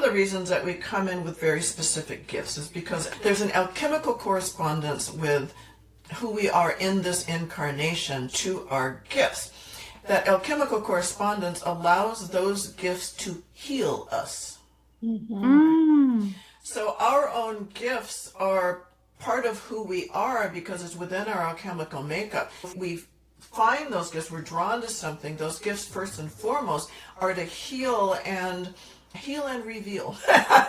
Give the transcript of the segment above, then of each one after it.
the reasons that we come in with very specific gifts is because there's an alchemical correspondence with who we are in this incarnation to our gifts. That alchemical correspondence allows those gifts to heal us. So our own gifts are part of who we are because it's within our alchemical makeup. We find those gifts, we're drawn to something. Those gifts, first and foremost, are to heal and reveal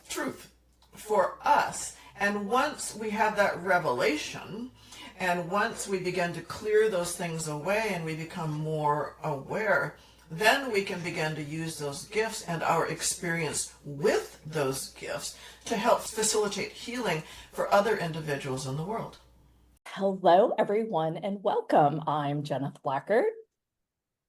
truth for us. And once we have that revelation, and once we begin to clear those things away and we become more aware, then we can begin to use those gifts and our experience with those gifts to help facilitate healing for other individuals in the world. Hello, everyone, and welcome. I'm Jennifer Blackard.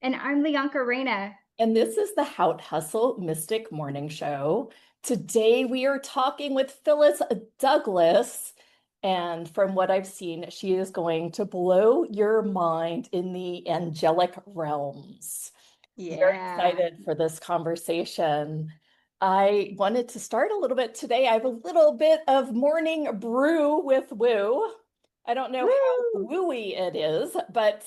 And I'm Leonka Reyna. And this is the Haute Hustle Mystic Morning Show. Today we are talking with Phyllis Douglass. And from what I've seen, she is going to blow your mind in the angelic realms. Yeah. Very excited for this conversation. I wanted to start a little bit today. I have a little bit of morning brew with woo. I don't know how wooey it is, but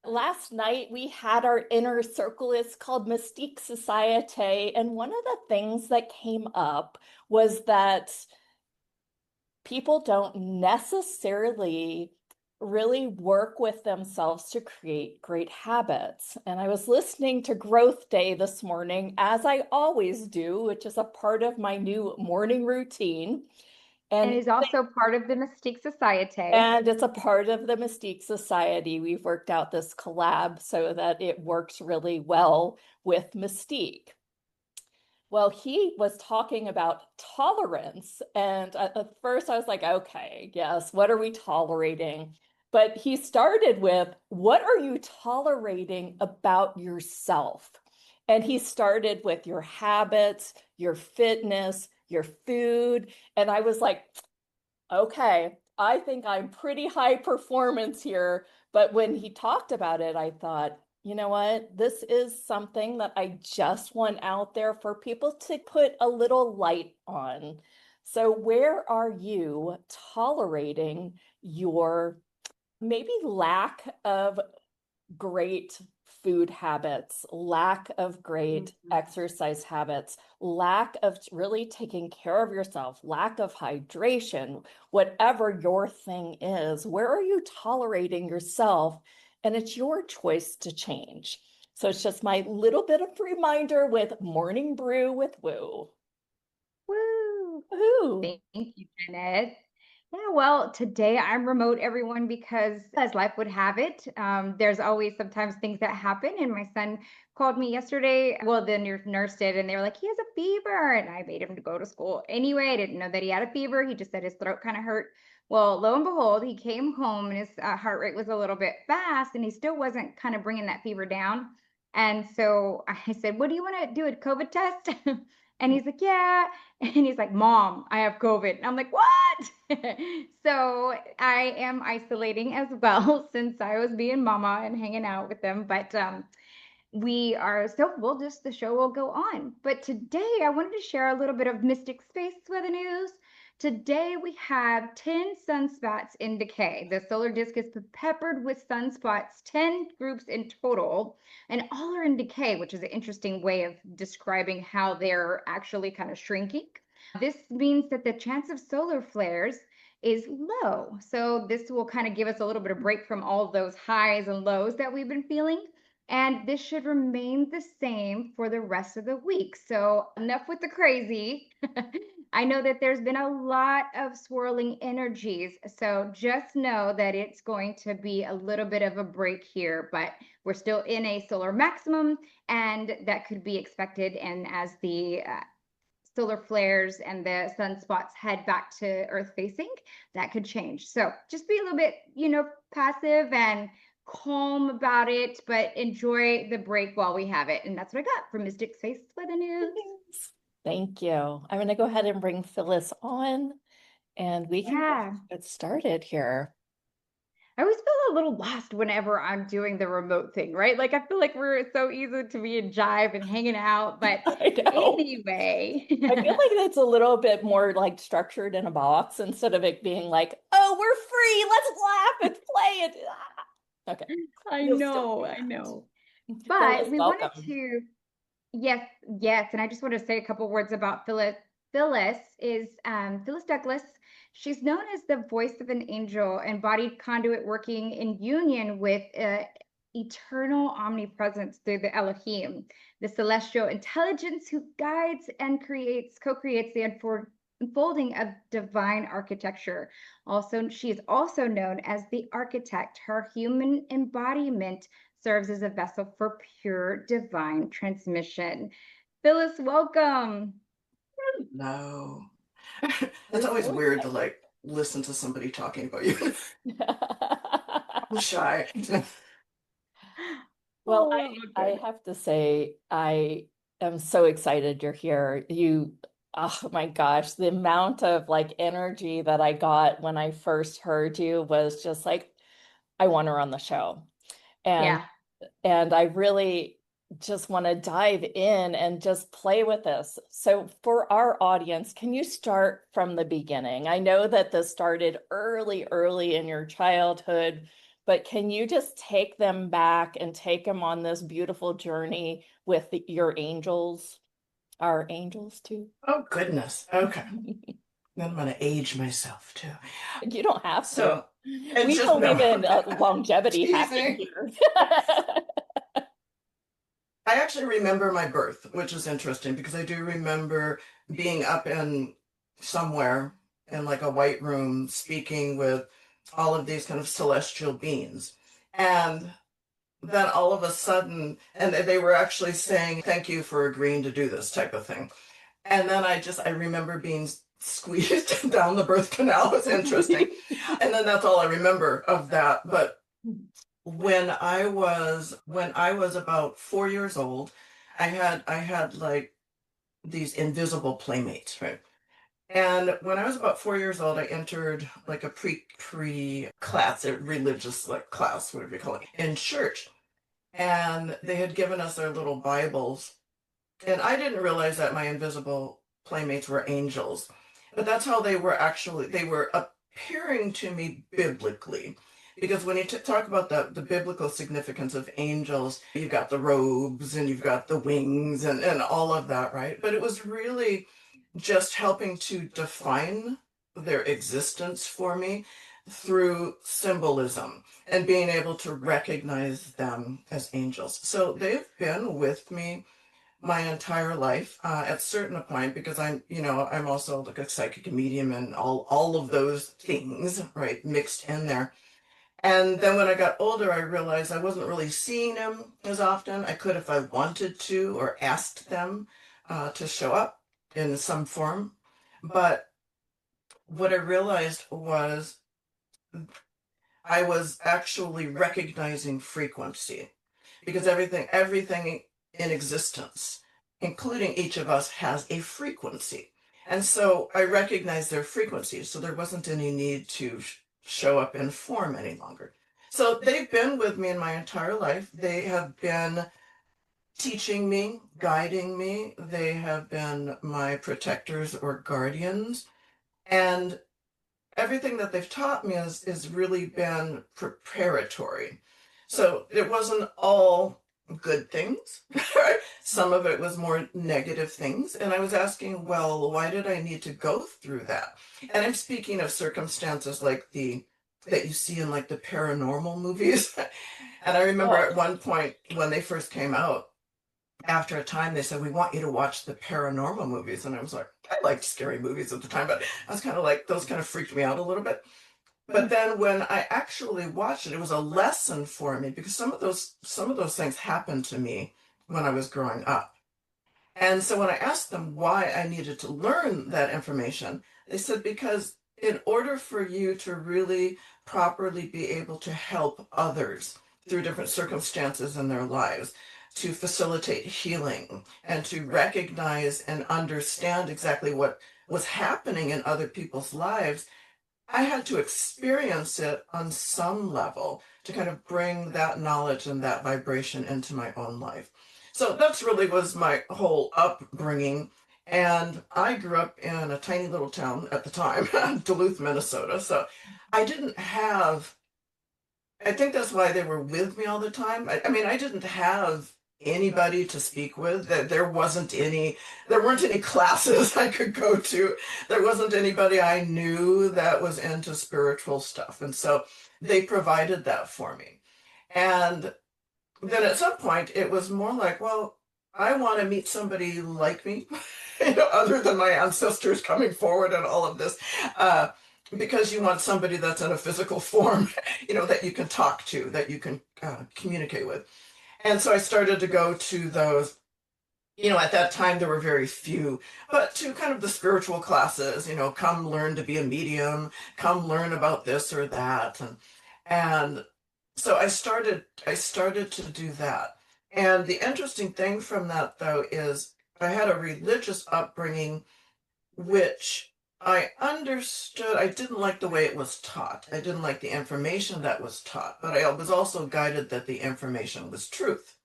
last night we had our inner circle. It's called Mystique Society. And one of the things that came up was that people don't necessarily really work with themselves to create great habits. And I was listening to Growth Day this morning, as I always do, which is a part of my new morning routine. And is also part of the Mystique Society. And it's a part of the Mystique Society. We've worked out this collab so that it works really well with Mystique. Well, he was talking about tolerance. And at first I was like, okay, yes, what are we tolerating? But he started with, what are you tolerating about yourself? And he started with your habits, your fitness, your food. And I was like, okay, I think I'm pretty high performance here. But when he talked about it, I thought, you know what? This is something that I just want out there for people to put a little light on. So where are you tolerating your maybe lack of great food habits, lack of great exercise habits, lack of really taking care of yourself, lack of hydration, whatever your thing is, where are you tolerating yourself? And it's your choice to change. So it's just my little bit of reminder with Morning Brew with Woo. Woo! Woo! Thank you, Janet. Yeah, well, today I'm remote, everyone, because as life would have it, there's always sometimes things that happen. And my son called me yesterday. Well, the nurse did, and they were like, he has a fever. And I made him to go to school anyway. I didn't know that he had a fever. He just said his throat kind of hurt. Well, lo and behold, he came home and his heart rate was a little bit fast, and he still wasn't kind of bringing that fever down. And so I said, what do you want to do, a COVID test? And he's like, yeah. And he's like, Mom, I have COVID. And I'm like, what? So I am isolating as well since I was being mama and hanging out with them. But the show will go on. But today I wanted to share a little bit of mystic space weather news. Today we have 10 sunspots in decay. The solar disk is peppered with sunspots, 10 groups in total, and all are in decay, which is an interesting way of describing how they're actually kind of shrinking. This means that the chance of solar flares is low. So this will kind of give us a little bit of break from all those highs and lows that we've been feeling. And this should remain the same for the rest of the week. So enough with the crazy. I know that there's been a lot of swirling energies, so just know that it's going to be a little bit of a break here, but we're still in a solar maximum, and that could be expected. And as the solar flares and the sunspots head back to Earth facing, that could change. So just be a little bit, passive and calm about it, but enjoy the break while we have it. And that's what I got from Mystic Space Weather News. Thank you. I'm going to go ahead and bring Phyllis on, and we can get started here. I always feel a a little lost whenever I'm doing the remote thing, right? Like I feel like we're so easy to be in jive and hanging out, but I know. anyway. I feel like that's a little bit more like structured in a box instead of it being like, oh, we're free, let's laugh and play it. Okay. I You'll still know, do I that. know. But Phyllis, we wanted welcome. to, yes, yes. And I just want to say a couple words about Phyllis. Phyllis is Phyllis Douglass. She's known as the voice of an angel, embodied conduit working in union with eternal omnipresence through the Elohim, the celestial intelligence who guides and co-creates the unfolding of divine architecture. Also, she is also known as the architect. Her human embodiment serves as a vessel for pure divine transmission. Phyllis, welcome. No. We're It's always so weird to like listen to somebody talking about you. excited. I'm shy. Well, Oh, I good. have to say, I am so excited you're here. Oh my gosh, the amount of like energy that I got when I first heard you was just like, I want her on the show. And Yeah. and I really just want to dive in and just play with this. So for our audience, can you start from the beginning? I know that this started early in your childhood, but can you just take them back and take them on this beautiful journey with your angels, our angels too? Oh, goodness. Okay. Then I'm going to age myself too. You don't have to. So, and We just believe no. in longevity hacking Teasing. here. I actually remember my birth, which is interesting because I do remember being up in somewhere in like a white room speaking with all of these kind of celestial beings. And then all of a sudden, and they were actually saying, thank you for agreeing to do this type of thing. And then I remember being squeezed down the birth canal. It was interesting. And then that's all I remember of that. But when I was about 4 years old, I had like these invisible playmates, right? And when I was about 4 years old, I entered like a pre class, a religious like class, whatever you call it, in church. And they had given us our little Bibles. And I didn't realize that my invisible playmates were angels. But that's how they were appearing to me biblically. Because when you talk about the biblical significance of angels, you've got the robes and you've got the wings and all of that, right? But it was really just helping to define their existence for me through symbolism and being able to recognize them as angels. So they've been with me my entire life at certain point because I'm also like a psychic medium and all of those things, right, mixed in there. And then when I got older, I realized I wasn't really seeing them as often. I could if I wanted to or asked them to show up in some form. But what I realized was I was actually recognizing frequency because everything in existence, including each of us, has a frequency. And so I recognized their frequency, so there wasn't any need to show up in form any longer. So they've been with me in my entire life. They have been teaching me, guiding me. They have been my protectors or guardians. And everything that they've taught me has really been preparatory. So it wasn't all good things, right? Some of it was more negative things. And I was asking, well, why did I need to go through that? And I'm speaking of circumstances like the that you see in like the paranormal movies. And I remember Oh, at one point when they first came out, after a time they said we want you to watch the paranormal movies, and I was like, I liked scary movies at the time, but I was kind of like, those kind of freaked me out a little bit. But then when I actually watched it, it was a lesson for me because some of those things happened to me when I was growing up. And so when I asked them why I needed to learn that information, they said because in order for you to really properly be able to help others through different circumstances in their lives, to facilitate healing and to recognize and understand exactly what was happening in other people's lives, I had to experience it on some level to kind of bring that knowledge and that vibration into my own life. So that's really was my whole upbringing. And I grew up in a tiny little town at the time, Duluth, Minnesota. So I didn't have, I think that's why they were with me all the time. I mean, I didn't have anybody to speak with. That there weren't any classes I could go to. There wasn't anybody I knew that was into spiritual stuff. And so they provided that for me. And then at some point it was more like, well, I want to meet somebody like me, other than my ancestors coming forward and all of this. Because you want somebody that's in a physical form, that you can talk to, that you can communicate with. And so I started to go to those. At that time there were very few, but to kind of the spiritual classes, come learn to be a medium, come learn about this or that. And so I started to do that. And the interesting thing from that though is I had a religious upbringing which I understood. I didn't like the way it was taught. I didn't like the information that was taught, but I was also guided that the information was truth.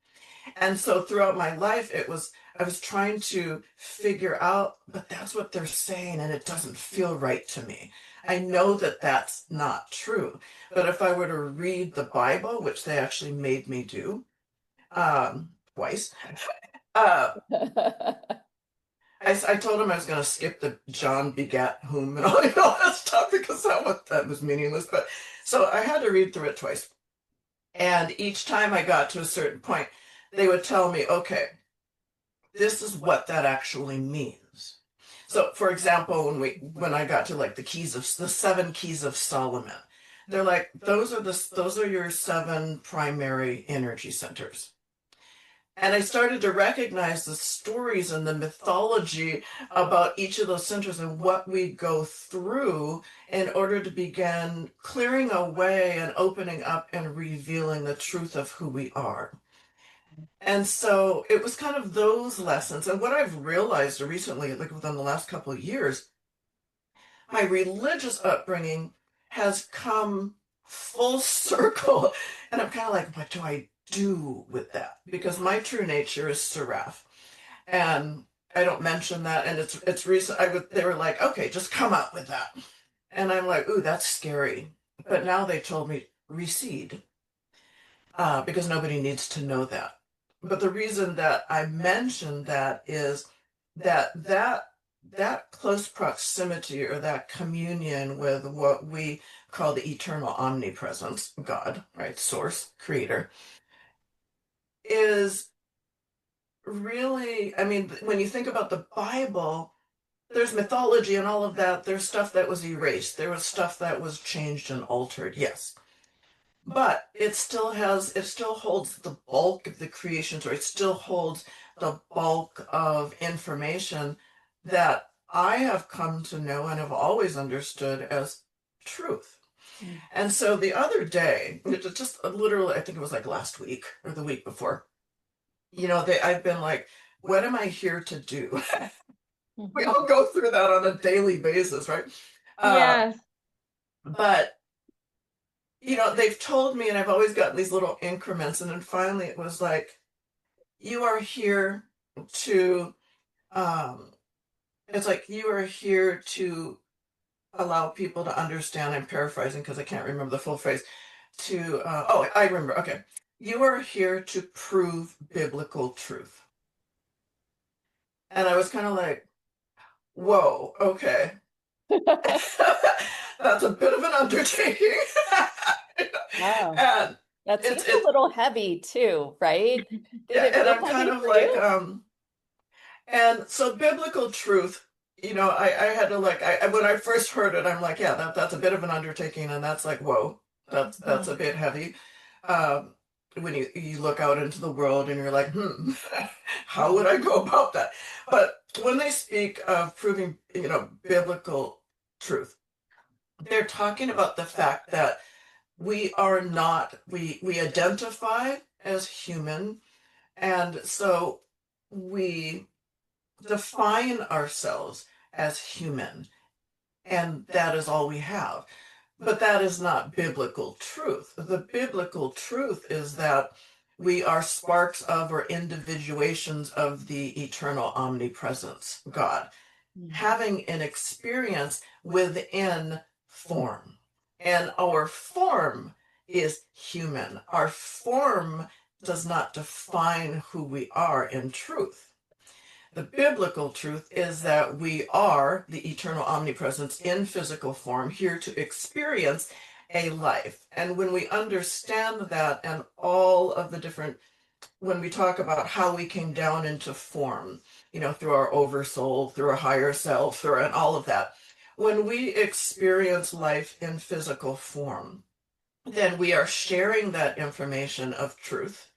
And so throughout my life, I was trying to figure out, but that's what they're saying, and it doesn't feel right to me. I know that that's not true. But if I were to read the Bible, which they actually made me do twice, uh, I told him I was going to skip the John begat whom and all that stuff because that was meaningless. But so I had to read through it twice. And each time I got to a certain point, they would tell me, okay, this is what that actually means. So, for example, when I got to like the 7 keys of Solomon, they're like, those are your 7 primary energy centers. And I started to recognize the stories and the mythology about each of those centers and what we go through in order to begin clearing away and opening up and revealing the truth of who we are. And so it was kind of those lessons. And what I've realized recently, like within the last couple of years, my religious upbringing has come full circle. And I'm kind of like, what do I do with that? Because my true nature is Seraph. And I don't mention that. And it's recent. They were like, okay, just come out with that. And I'm like, ooh, that's scary. But now they told me recede, because nobody needs to know that. But the reason that I mention that is that close proximity or that communion with what we call the eternal omnipresence, God, right, source, creator, is really, I mean, when you think about the Bible, there's mythology and all of that. There's stuff that was erased. There was stuff that was changed and altered, yes. But it still holds the bulk of the creation story. It still holds the bulk of information that I have come to know and have always understood as truth. And so the other day, just literally, I think it was like last week or the week before, I've been like, what am I here to do? We all go through that on a daily basis, right? Yes. But they've told me, and I've always gotten these little increments, and then finally it was like, you are here to, it's like, you are here to allow people to understand. I'm paraphrasing because I can't remember the full phrase. Oh, I remember. Okay. You are here to prove biblical truth. And I was kind of like, whoa, okay. That's a bit of an undertaking. Wow. And That seems a little heavy too, right? Did yeah, it and feel I'm kind heavy of for like, you? and so biblical truth, I had to when I first heard it, I'm like, yeah, that's a bit of an undertaking, and that's like, whoa, that's a bit heavy. When you look out into the world and you're like, how would I go about that? But when they speak of proving, biblical truth, they're talking about the fact that we are not, we identify as human, and so we define ourselves as human. and that is all we have. But that is not biblical truth. The biblical truth is that we are sparks of or individuations of the eternal omnipresence, God, having an experience within form. And our form is human. Our form does not define who we are in truth. The biblical truth is that we are the eternal omnipresence in physical form, here to experience a life. And when we understand that, and all of the different, when we talk about how we came down into form, through our oversoul, through our higher self, through and all of that, when we experience life in physical form, then we are sharing that information of truth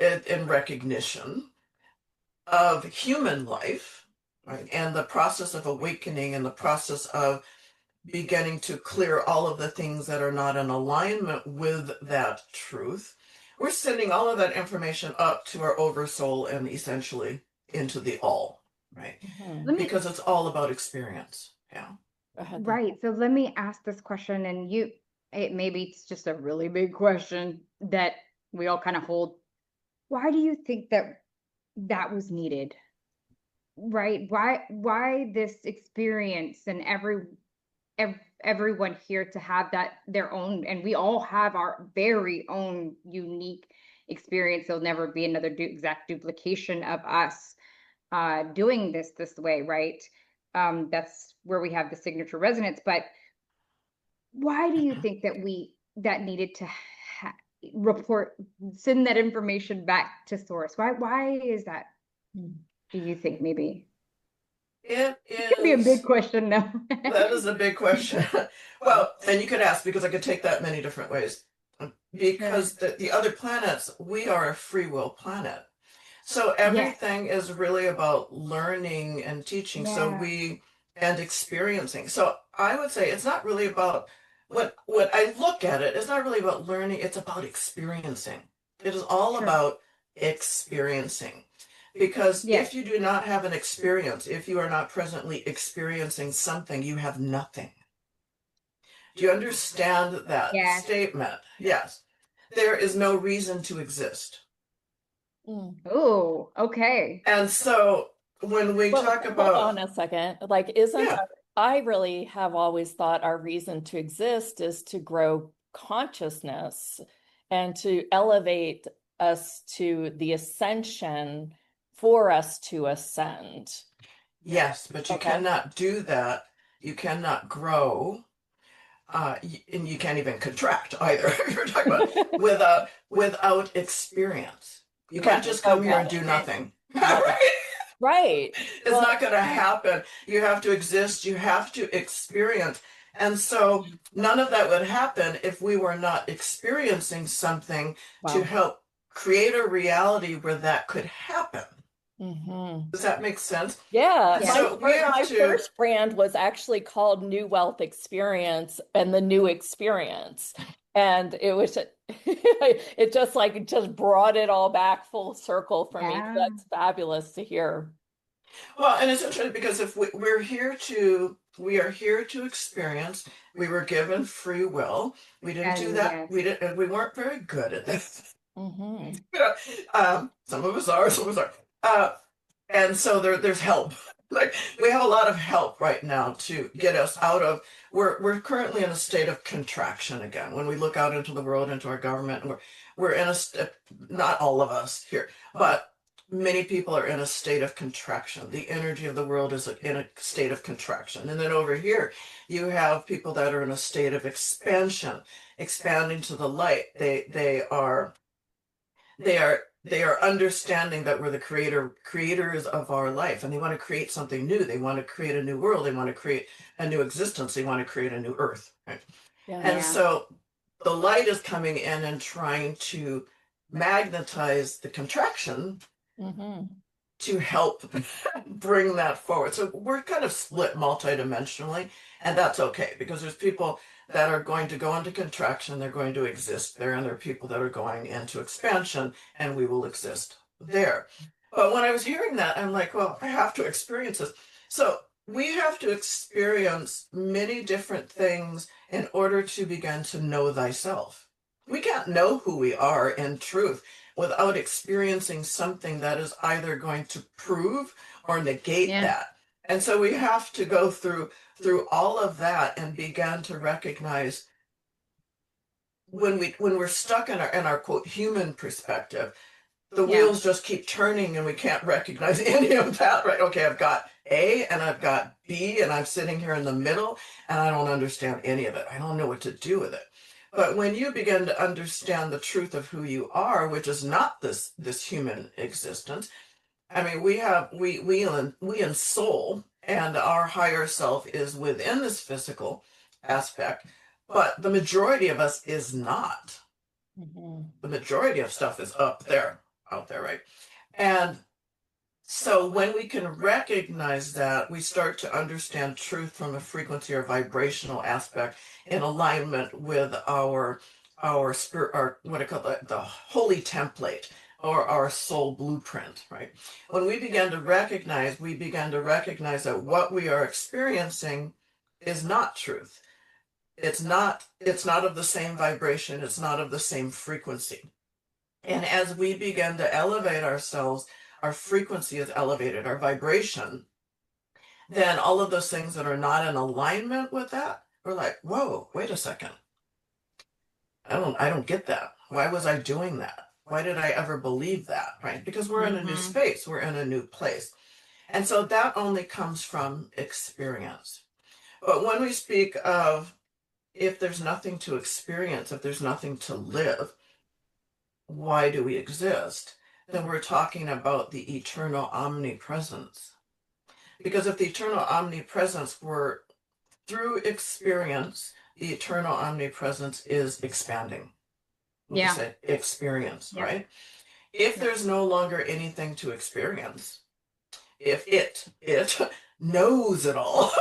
in recognition of human life, right? And the process of awakening and the process of beginning to clear all of the things that are not in alignment with that truth. We're sending all of that information up to our oversoul and essentially into the all, right? Because it's all about experience. Yeah. Right. So let me ask this question, and maybe it's just a really big question that we all kind of hold. Why do you think that was needed? Right? Why this experience, and everyone here to have that their own, and we all have our very own unique experience. There'll never be another exact duplication of us doing this way, right? That's where we have the signature resonance. But why do you think that needed to send that information back to source? Why is that? Do you think maybe? It could be a big question now. That is a big question. Well, and you could ask, because I could take that many different ways. Because the other planets, we are a free will planet. So everything is really about learning and teaching. And experiencing. So I would say it's not really about what I look at it, it's not really about learning, it's about experiencing. It is all about experiencing. Because if you do not have an experience, if you are not presently experiencing something, you have nothing. Do you understand that statement? Yes. There is no reason to exist. Oh, okay. And so when we talk about... Hold on a second. I really have always thought our reason to exist is to grow consciousness and to elevate us to the ascension for us to ascend. Yes, but you cannot do that. You cannot grow, and you can't even contract either. You're talking about without experience. You can't just come here and do nothing. Right. It's not going to happen. You have to exist. You have to experience. And so none of that would happen if we were not experiencing something to help create a reality where that could happen. Does that make sense? Yeah. So my first brand was actually called New Wealth Experience and the New Experience. And it was, it just brought it all back full circle for me. That's fabulous to hear. Well, and it's interesting because if we are here to experience. We were given free will. We didn't do that. We weren't very good at this. Some of us are, some of us are. And so there's help. Like, we have a lot of help right now to get us out of, we're currently in a state of contraction again. When we look out into the world, into our government, we're in not all of us here, but many people are in a state of contraction. The energy of the world is in a state of contraction. And then over here, you have people that are in a state of expansion, expanding to the light. They are understanding that we're the creators of our life, and they want to create something new. They want to create a new world. They want to create a new existence. They want to create a new earth. Right? And so the light is coming in and trying to magnetize the contraction to help bring that forward. So we're kind of split multidimensionally, and that's okay, because there's people that are going to go into contraction, they're going to exist there, and there are people that are going into expansion, and we will exist there. But when I was hearing that, I'm like, well, I have to experience this. So we have to experience many different things in order to begin to know thyself. We can't know who we are in truth without experiencing something that is either going to prove or negate Yeah. that. And so we have to go through all of that and begin to recognize when we're stuck in our quote human perspective, the Yeah. wheels just keep turning and we can't recognize any of that, right? Okay, I've got A and I've got B and I'm sitting here in the middle and I don't understand any of it. I don't know what to do with it. But when you begin to understand the truth of who you are, which is not this human existence, I mean, we in soul, and our higher self is within this physical aspect, but the majority of us is not. The majority of stuff is up there, out there, right? And so when we can recognize that, we start to understand truth from a frequency or vibrational aspect in alignment with our spirit, our what I call the holy template or our soul blueprint, right? When we begin to recognize, we begin to recognize that what we are experiencing is not truth. It's not of the same vibration, it's not of the same frequency. And as we begin to elevate ourselves, our frequency is elevated, our vibration, then all of those things that are not in alignment with that, we're like, whoa, wait a second. I don't get that. Why was I doing that? Why did I ever believe that? Right? Because we're in a new space, we're in a new place. And so that only comes from experience. But when we speak of if there's nothing to experience, if there's nothing to live, why do we exist? Then we're talking about the eternal omnipresence. Because if the eternal omnipresence were through experience, the eternal omnipresence is expanding. Like Yeah. you said, experience, Yeah. right? If there's no longer anything to experience, if it knows it all,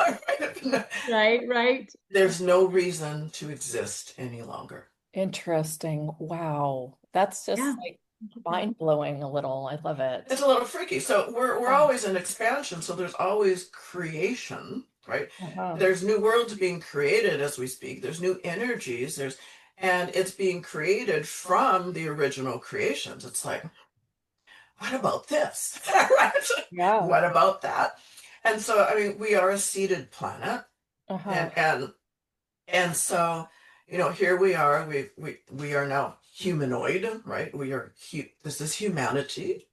Right. there's no reason to exist any longer. Interesting. Wow. That's just Yeah. like mind blowing a little. I love It's it. a little freaky. So we're Yeah. always in expansion. So there's always creation, right? Uh-huh. There's new worlds being created as we speak. There's new energies. And it's being created from the original creations. It's like, what about this? Right? Yeah. What about that? And so, I mean, we are a seeded planet, Uh-huh. and so, here we are. We are now humanoid, right? This is humanity,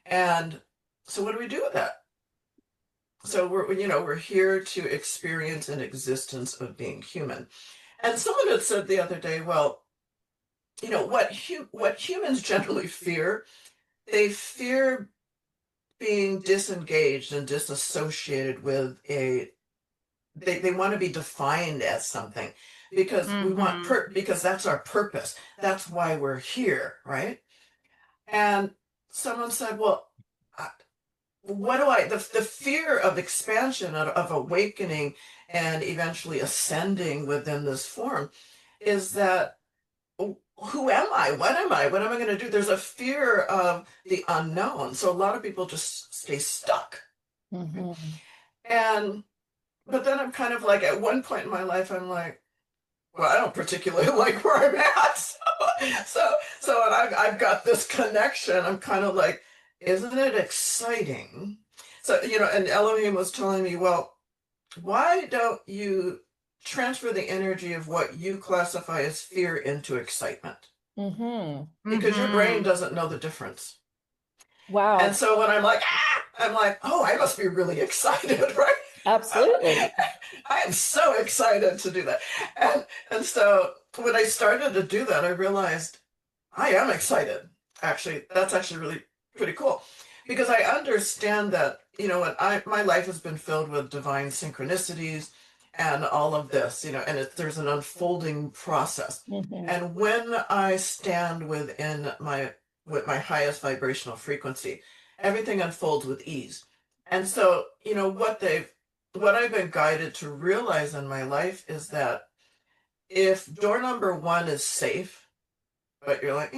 and so what do we do with that? So we're here to experience an existence of being human. And someone had said the other day, well, what humans generally fear, they fear being disengaged and disassociated with they want to be defined as something because because that's our purpose. That's why we're here, right? And someone said, well, what do the fear of expansion, of awakening and eventually ascending within this form is that, who am I? What am I? What am I going to do? There's a fear of the unknown. So a lot of people just stay stuck. And, but then I'm kind of like, at one point in my life, I'm like, well, I don't particularly like where I'm at. So and I've got this connection. I'm kind of like, isn't it exciting? So, and Elohim was telling me, well, why don't you transfer the energy of what you classify as fear into excitement? Because your brain doesn't know the difference. Wow. And so when I'm like, oh, I must be really excited, right? Absolutely. I am so excited to do that. And so when I started to do that, I realized I am excited. Actually, that's actually really pretty cool. Because I understand that, my life has been filled with divine synchronicities and all of this, and there's an unfolding process. And when I stand with my highest vibrational frequency, everything unfolds with ease. And so, what I've been guided to realize in my life is that if door number 1 is safe, but you're like,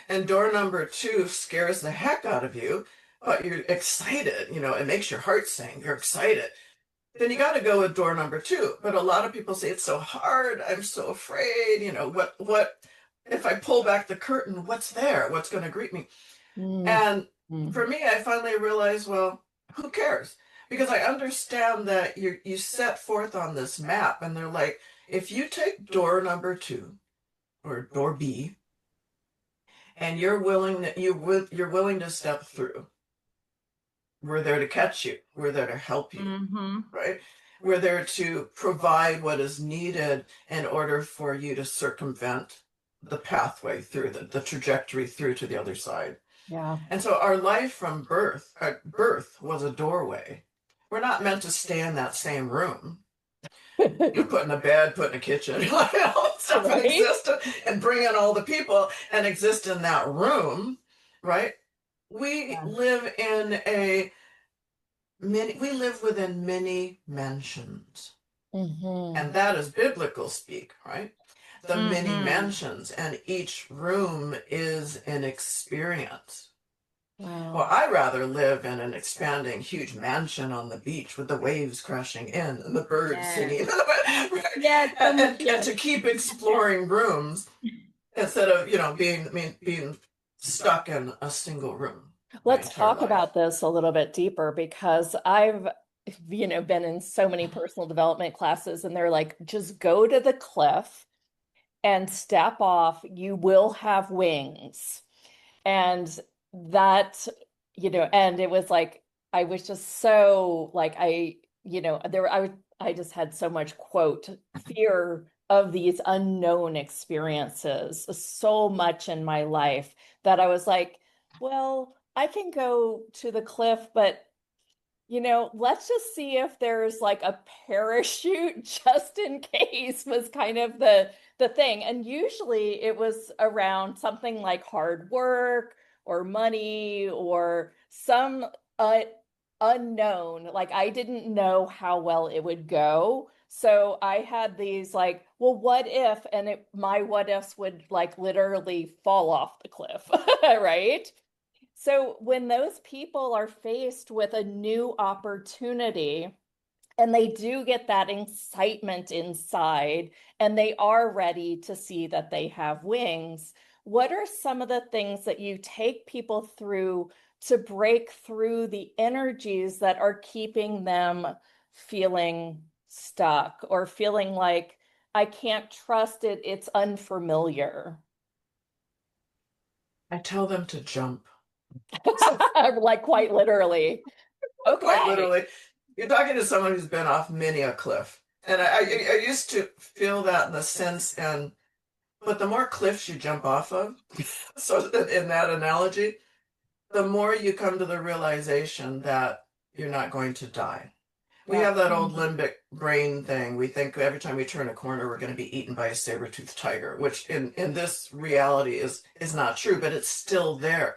and door number 2 scares the heck out of you, but you're excited, it makes your heart sing, you're excited. then you got to go with door number 2. But a lot of people say it's so hard. I'm so afraid. You know, what if I pull back the curtain? What's there? What's going to greet me? And for me, I finally realized, well, who cares? Because I understand that you set forth on this map, and they're like, if you take door number 2 or door B, and you're willing to step through, we're there to catch you. We're there to help you, right? We're there to provide what is needed in order for you to circumvent the pathway through the trajectory through to the other side. Yeah. And so our life from birth was a doorway. We're not meant to stay in that same room. Putting a bed, putting a kitchen, all that stuff, and exist and bring in all the people and exist in that room, right? We live within many mansions. And that is biblical speak, right? The many mansions, and each room is an experience. Wow. Well, I'd rather live in an expanding, huge mansion on the beach with the waves crashing in and the birds singing. Yes, and to keep exploring rooms instead of, being stuck in a single room. Let's talk about this a little bit deeper, because I've, been in so many personal development classes, and they're like, just go to the cliff and step off, you will have wings. And that, and it was like, I was just so like, I just had so much, quote, fear of these unknown experiences so much in my life that I was like, well, I can go to the cliff, but let's just see if there's like a parachute just in case, was kind of the thing. And usually it was around something like hard work or money or some unknown, like I didn't know how well it would go. So I had these like, well, what if, and my what ifs would like literally fall off the cliff, right? So when those people are faced with a new opportunity, and they do get that excitement inside, and they are ready to see that they have wings, what are some of the things that you take people through to break through the energies that are keeping them feeling stuck or feeling like, I can't trust it, it's unfamiliar? I tell them to jump. Like quite literally. Okay. Quite literally. You're talking to someone who's been off many a cliff. And I used to feel that in the sense, but the more cliffs you jump off of, so in that analogy, the more you come to the realization that you're not going to die. We have that old limbic brain thing. We think every time we turn a corner, we're going to be eaten by a saber-toothed tiger, which in this reality is not true, but it's still there.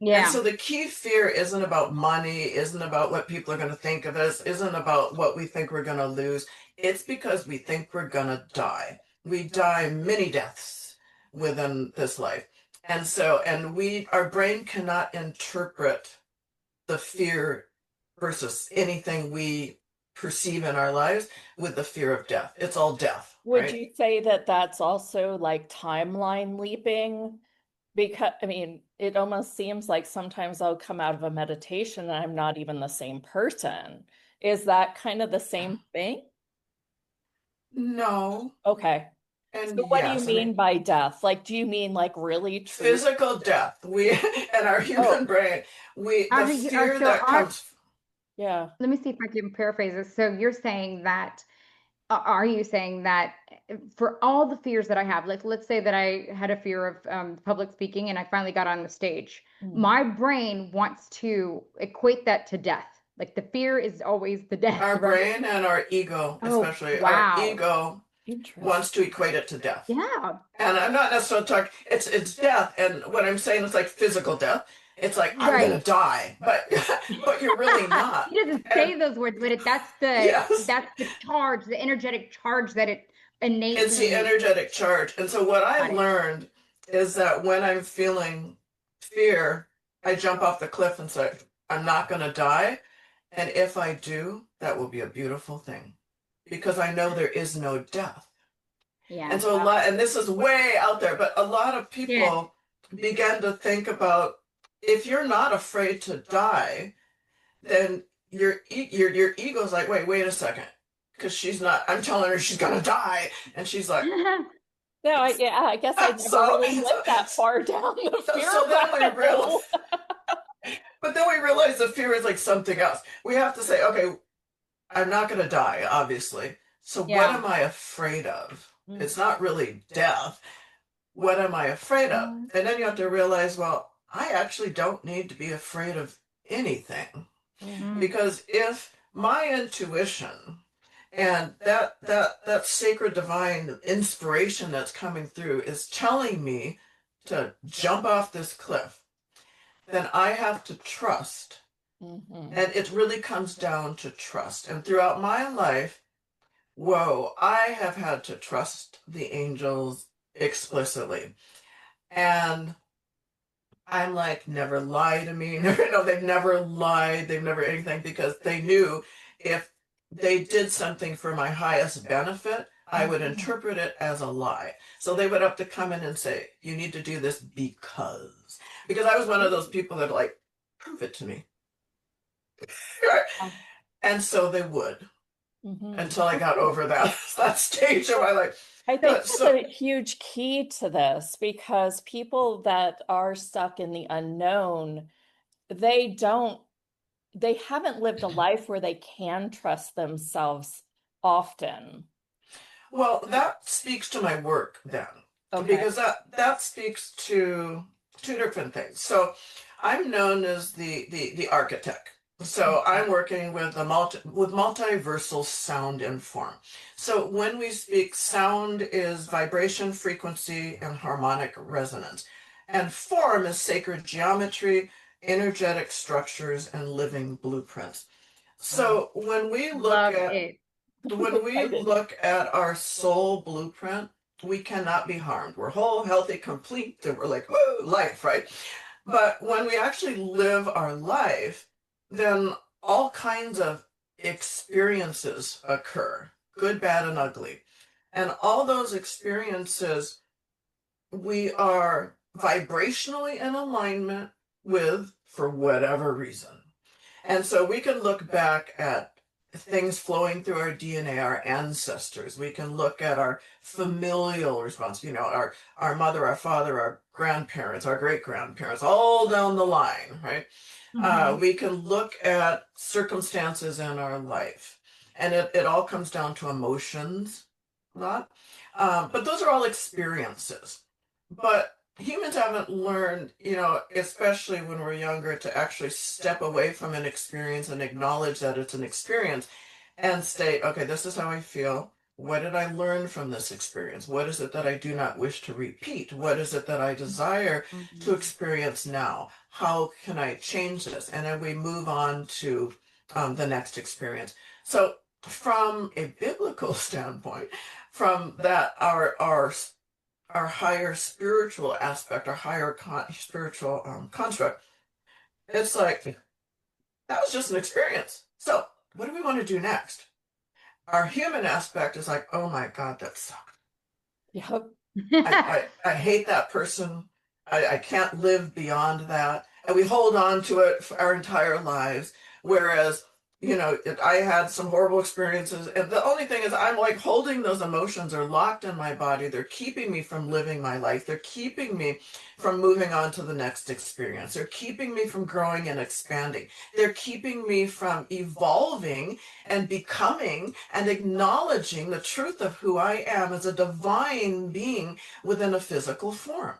Yeah. And so the key fear isn't about money, isn't about what people are going to think of us, isn't about what we think we're going to lose. It's because we think we're going to die. We die many deaths within this life. And so, our brain cannot interpret the fear versus anything we perceive in our lives with the fear of death. It's all death. Would you say that that's also like timeline leaping? Because, it almost seems like sometimes I'll come out of a meditation and I'm not even the same person. Is that kind of the same thing? No. Okay. And so what do you mean by death? Like, do you mean like really true? Physical death? We, in our human brain, the fear that comes. Yeah. Let me see if I can paraphrase this. So you're saying that, are you saying that for all the fears that I have, like let's say that I had a fear of public speaking and I finally got on the stage, my brain wants to equate that to death. Like the fear is always the death. Our brain and our ego, especially our ego, wants to equate it to death. Yeah. And I'm not necessarily talking, it's death. And what I'm saying is like physical death. It's like, I'm going to die, but you're really not. He doesn't say those words, but that's the charge, the energetic charge that it innately. It's the energetic charge. And so what I learned is that when I'm feeling fear, I jump off the cliff and say, I'm not going to die. And if I do, that will be a beautiful thing because I know there is no death. Yeah. And so and this is way out there, but a lot of people began to think about, if you're not afraid to die, then your ego's like, wait a second, because she's not. I'm telling her she's gonna die, and she's like, No, I guess I never So- really went that far down the fear so then we rabbit realize, hole. but then we realize the fear is like something else. We have to say, okay, I'm not gonna die, obviously. So what Yeah. am I afraid of? It's not really death. What am I afraid of? And then you have to realize, well, I actually don't need to be afraid of anything. Because if my intuition and that sacred divine inspiration that's coming through is telling me to jump off this cliff, then I have to trust. And it really comes down to trust. And throughout my life, I have had to trust the angels explicitly. And I'm like, never lie to me. They've never lied. They've never anything, because they knew if they did something for my highest benefit, I would interpret it as a lie. So they would have to come in and say, you need to do this because I was one of those people that like, prove it to me. And so they would, until I got over that stage of my life. I think that's a huge key to this, because people that are stuck in the unknown, they haven't lived a life where they can trust themselves often. Well, that speaks to my work then. Okay. Because that speaks to two different things. So I'm known as the architect. So I'm working with multiversal sound and form. So when we speak, sound is vibration, frequency, and harmonic resonance. And form is sacred geometry, energetic structures, and living blueprints. So when we look at our soul blueprint, we cannot be harmed. We're whole, healthy, complete, and we're like, whoa, life, right? But when we actually live our life, then all kinds of experiences occur, good, bad, and ugly. And all those experiences, we are vibrationally in alignment with for whatever reason. And so we can look back at things flowing through our DNA, our ancestors. We can look at our familial response, our mother, our father, our grandparents, our great-grandparents, all down the line, right? We can look at circumstances in our life, and it all comes down to emotions a lot. But those are all experiences. But humans haven't learned, especially when we're younger, to actually step away from an experience and acknowledge that it's an experience and state, okay, this is how I feel. What did I learn from this experience? What is it that I do not wish to repeat? What is it that I desire to experience now? How can I change this? And then we move on to the next experience. So from a biblical standpoint, from that, our higher spiritual aspect, our higher spiritual construct, it's like, that was just an experience. So what do we want to do next? Our human aspect is like, oh my God, that sucked. Yep. I hate that person. I can't live beyond that. And we hold on to it for our entire lives. Whereas, I had some horrible experiences. And the only thing is, I'm like holding those emotions are locked in my body. They're keeping me from living my life. They're keeping me from moving on to the next experience. They're keeping me from growing and expanding. They're keeping me from evolving and becoming and acknowledging the truth of who I am as a divine being within a physical form.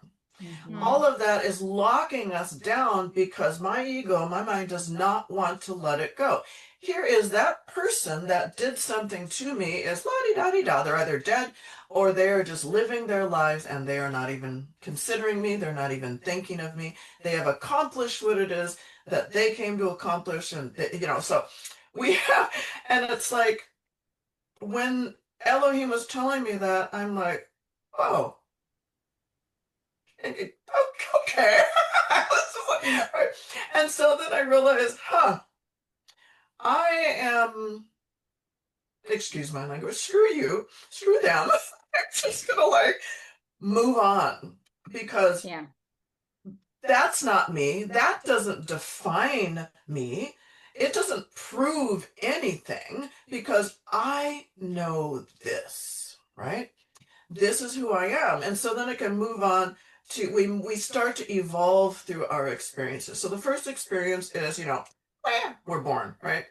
All of that is locking us down because my ego, my mind does not want to let it go. Here is that person that did something to me is la-di-da-di-da. They're either dead or they're just living their lives and they are not even considering me. They're not even thinking of me. They have accomplished what it is that they came to accomplish. And, so we have, and it's like when Elohim was telling me that, I'm like, oh, okay. And so then I realized, I am excuse my language, screw you, screw them. I'm just gonna like move on because Yeah. that's not me. That doesn't define me. It doesn't prove anything because I know this, right? This is who I am. And so then I can move on to we start to evolve through our experiences. So the first experience is, we're born, right?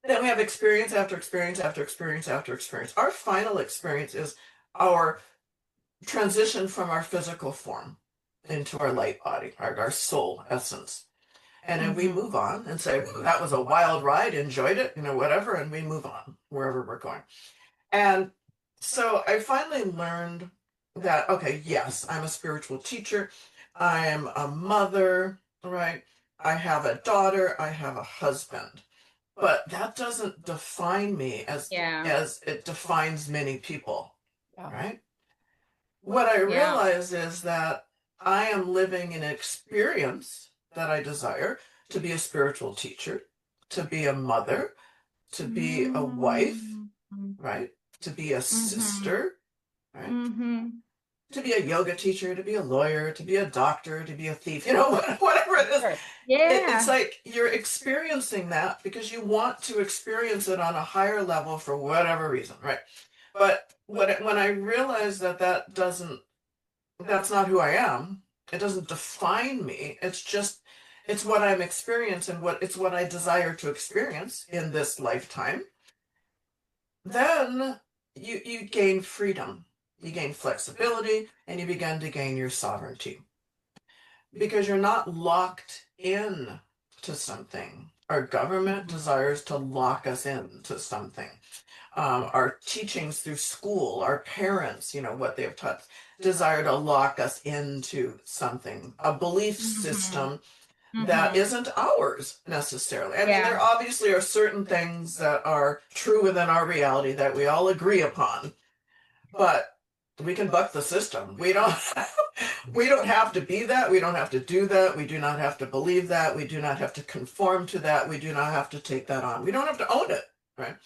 Then we have experience after experience after experience after experience. Our final experience is our transition from our physical form into our light body, our soul essence. And then we Mhm. move on and say, that was a wild ride, enjoyed it, whatever, and we move on wherever we're going. And so I finally learned that, okay, yes, I'm a spiritual teacher. I'm a mother, right? I have a daughter. I have a husband. But that doesn't define me Yeah. as it defines many people, Yeah. right? What I Yeah. realize is that I am living an experience that I desire to be a spiritual teacher, to be a mother, to be a wife, Mhm. right? To be a Mhm. sister, right? Mhm. To be a yoga teacher, to be a lawyer, to be a doctor, to be a thief, whatever it is. Sure. It's Yeah. like you're experiencing that because you want to experience it on a higher level for whatever reason, right? But when I realized that's not who I am, it doesn't define me. It's what I'm experiencing, it's what I desire to experience in this lifetime. Then you gain freedom, you gain flexibility, and you begin to gain your sovereignty because you're not locked in to something. Our government Mhm. desires to lock us into something. Our teachings through school, our parents, what they have taught, desire to lock us into something, a belief Mhm. system that Mhm. isn't ours necessarily. I mean, Yeah. there obviously are certain things that are true within our reality that we all agree upon, but we can buck the system. We don't have to be that. We don't have to do that. We do not have to believe that. We do not have to conform to that. We do not have to take that on. We don't have to own it, right?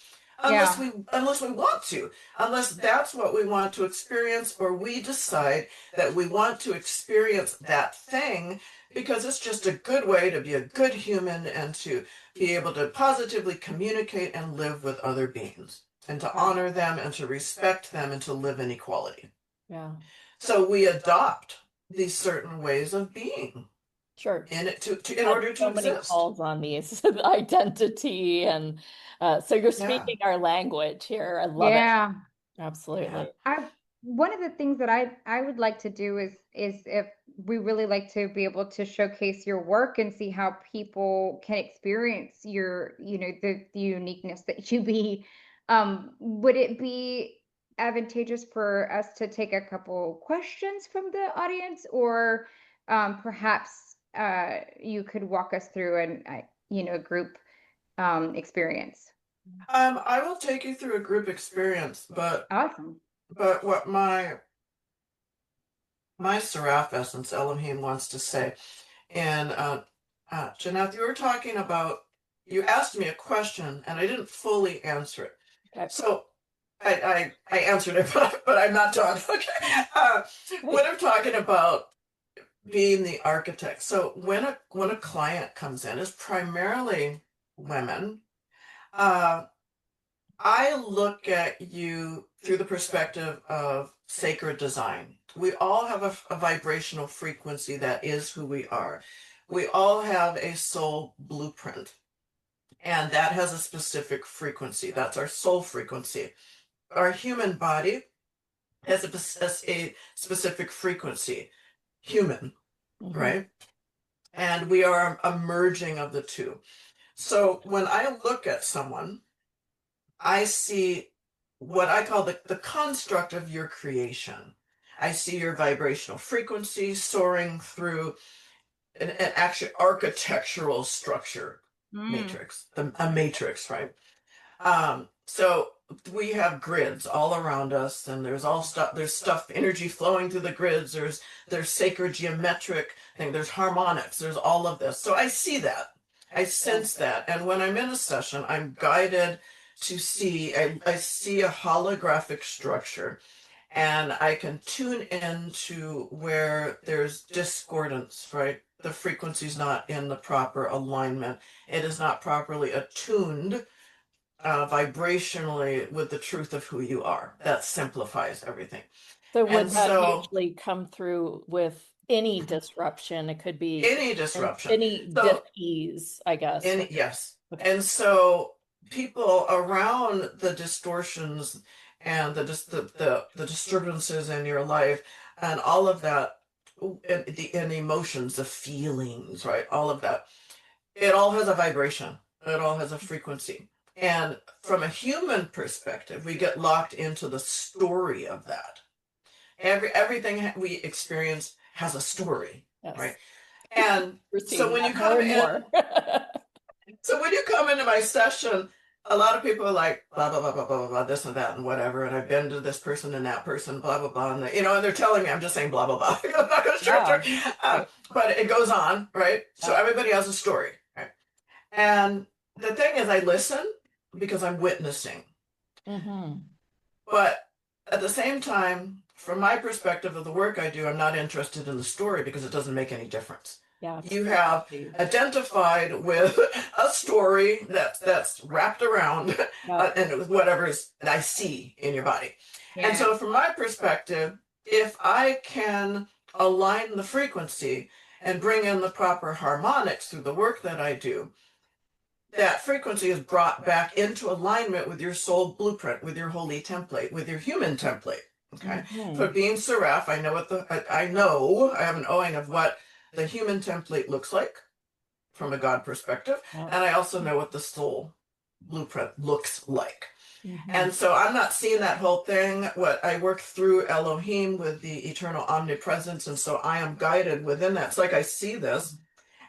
Unless Yeah. we want to, unless that's what we want to experience, or we decide that we want to experience that thing because it's just a good way to be a good human and to be able to positively communicate and live with other beings and to Yeah. honor them and to respect them and to live in equality. Yeah. So we adopt these certain ways of being Sure. in it in Had order to so many exist. calls on these identity and so you're Yeah, speaking our language here. I love it. Yeah. yeah. Absolutely. I One of the things that I would like to do is if we really like to be able to showcase your work and see how people can experience your, the uniqueness that you be, would it be advantageous for us to take a couple questions from the audience, or perhaps you could walk us through a group experience? I will take you through a group experience, but Awesome. what my seraph essence Elohim wants to say, and Jeanette, you asked me a question and I didn't fully answer it. Okay. So I answered it, but I'm not done. Okay. When I'm talking about being the architect, so when a client comes in, it's primarily women. Uh, I look at you through the perspective of sacred design. We all have a vibrational frequency that is who we are. We all have a soul blueprint, and that has a specific frequency. That's our soul frequency. Our human body has a specific frequency, human, Mhm. right? And we are a merging of the two. So when I look at someone, I see what I call the construct of your creation. I see your vibrational frequency soaring through an actual architectural structure Mm. matrix, a matrix, right? So we have grids all around us, and there's stuff, energy flowing through the grids. There's sacred geometric thing. There's harmonics. There's all of this. So I see that. I Yeah. sense that, and when I'm in a session, I'm guided to see, I see a holographic structure, and I can tune into where there's discordance, right? The frequency's not in the proper alignment. It is not properly attuned vibrationally with the truth of who you are. That simplifies everything. So would And that so usually come through with any disruption? It could be any disruption. any So dis-ease, I guess. yes. Okay. And so people around the distortions and the disturbances in your life and all of that, and emotions, the feelings, right? All of that. It all has a vibration. It all has a frequency. And from a human perspective, we get locked into the story of that. Everything we experience has a story, Yes. right? And We're so seeing when that you come more and in, more. so when you come into my session, a lot of people are like, blah, blah, blah, blah, blah, blah, this and that and whatever. And I've been to this person and that person, blah, blah, blah. And and they're telling me, I'm just saying blah, blah, blah. I'm not going to share. Right. But it goes on, right? So Yeah. everybody has a story, right? And the thing is, I listen because I'm witnessing. Mm-hmm. But at the same time, from my perspective of the work I do, I'm not interested in the story because it doesn't make any difference. Yeah. You have identified with a story that's wrapped around and with whatever's that I see in your body. Yeah. And so from my perspective, if I can align the frequency and bring in the proper harmonics through the work that I do, that frequency is brought back into alignment with your soul blueprint, with your holy template, with your human template. Okay. Mm-hmm. For being Seraph, I know I have an owing of what the human template looks like from a God perspective. Yeah. And I also know what the soul blueprint looks like. Mm-hmm. And so I'm not seeing that whole thing. What I work through Elohim with the eternal omnipresence. And so I am guided within that. It's like I see this,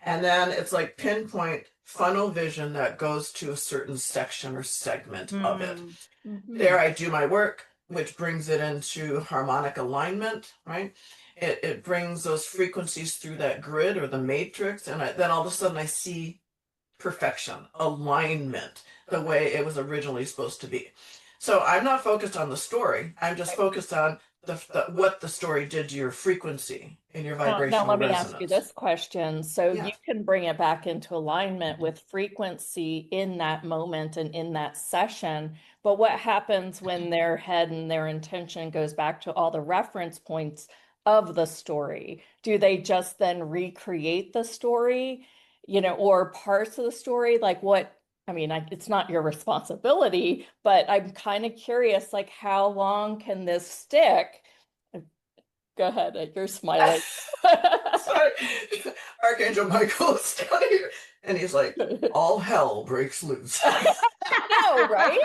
and then it's like pinpoint funnel vision that goes to a certain section or segment of it. Mm-hmm. There I do my work, which brings it into harmonic alignment, right? It brings those frequencies through that grid or the matrix, and then all of a sudden I see perfection, alignment, the way it was originally supposed to be. So I'm not focused on the story. I'm just focused on what the story did to your frequency and your vibrational Now let me resonance. ask you this question. So Yeah. you can bring it back into alignment with frequency in that moment and in that session, but what happens when their head and their intention goes back to all the reference points of the story? Do they just then recreate the story, or parts of the story? Like it's not your responsibility, but I'm kind of curious, like how long can this stick? Go ahead, you're smiling. Sorry. Archangel Michael is down here, and he's like, all hell breaks loose. No, right?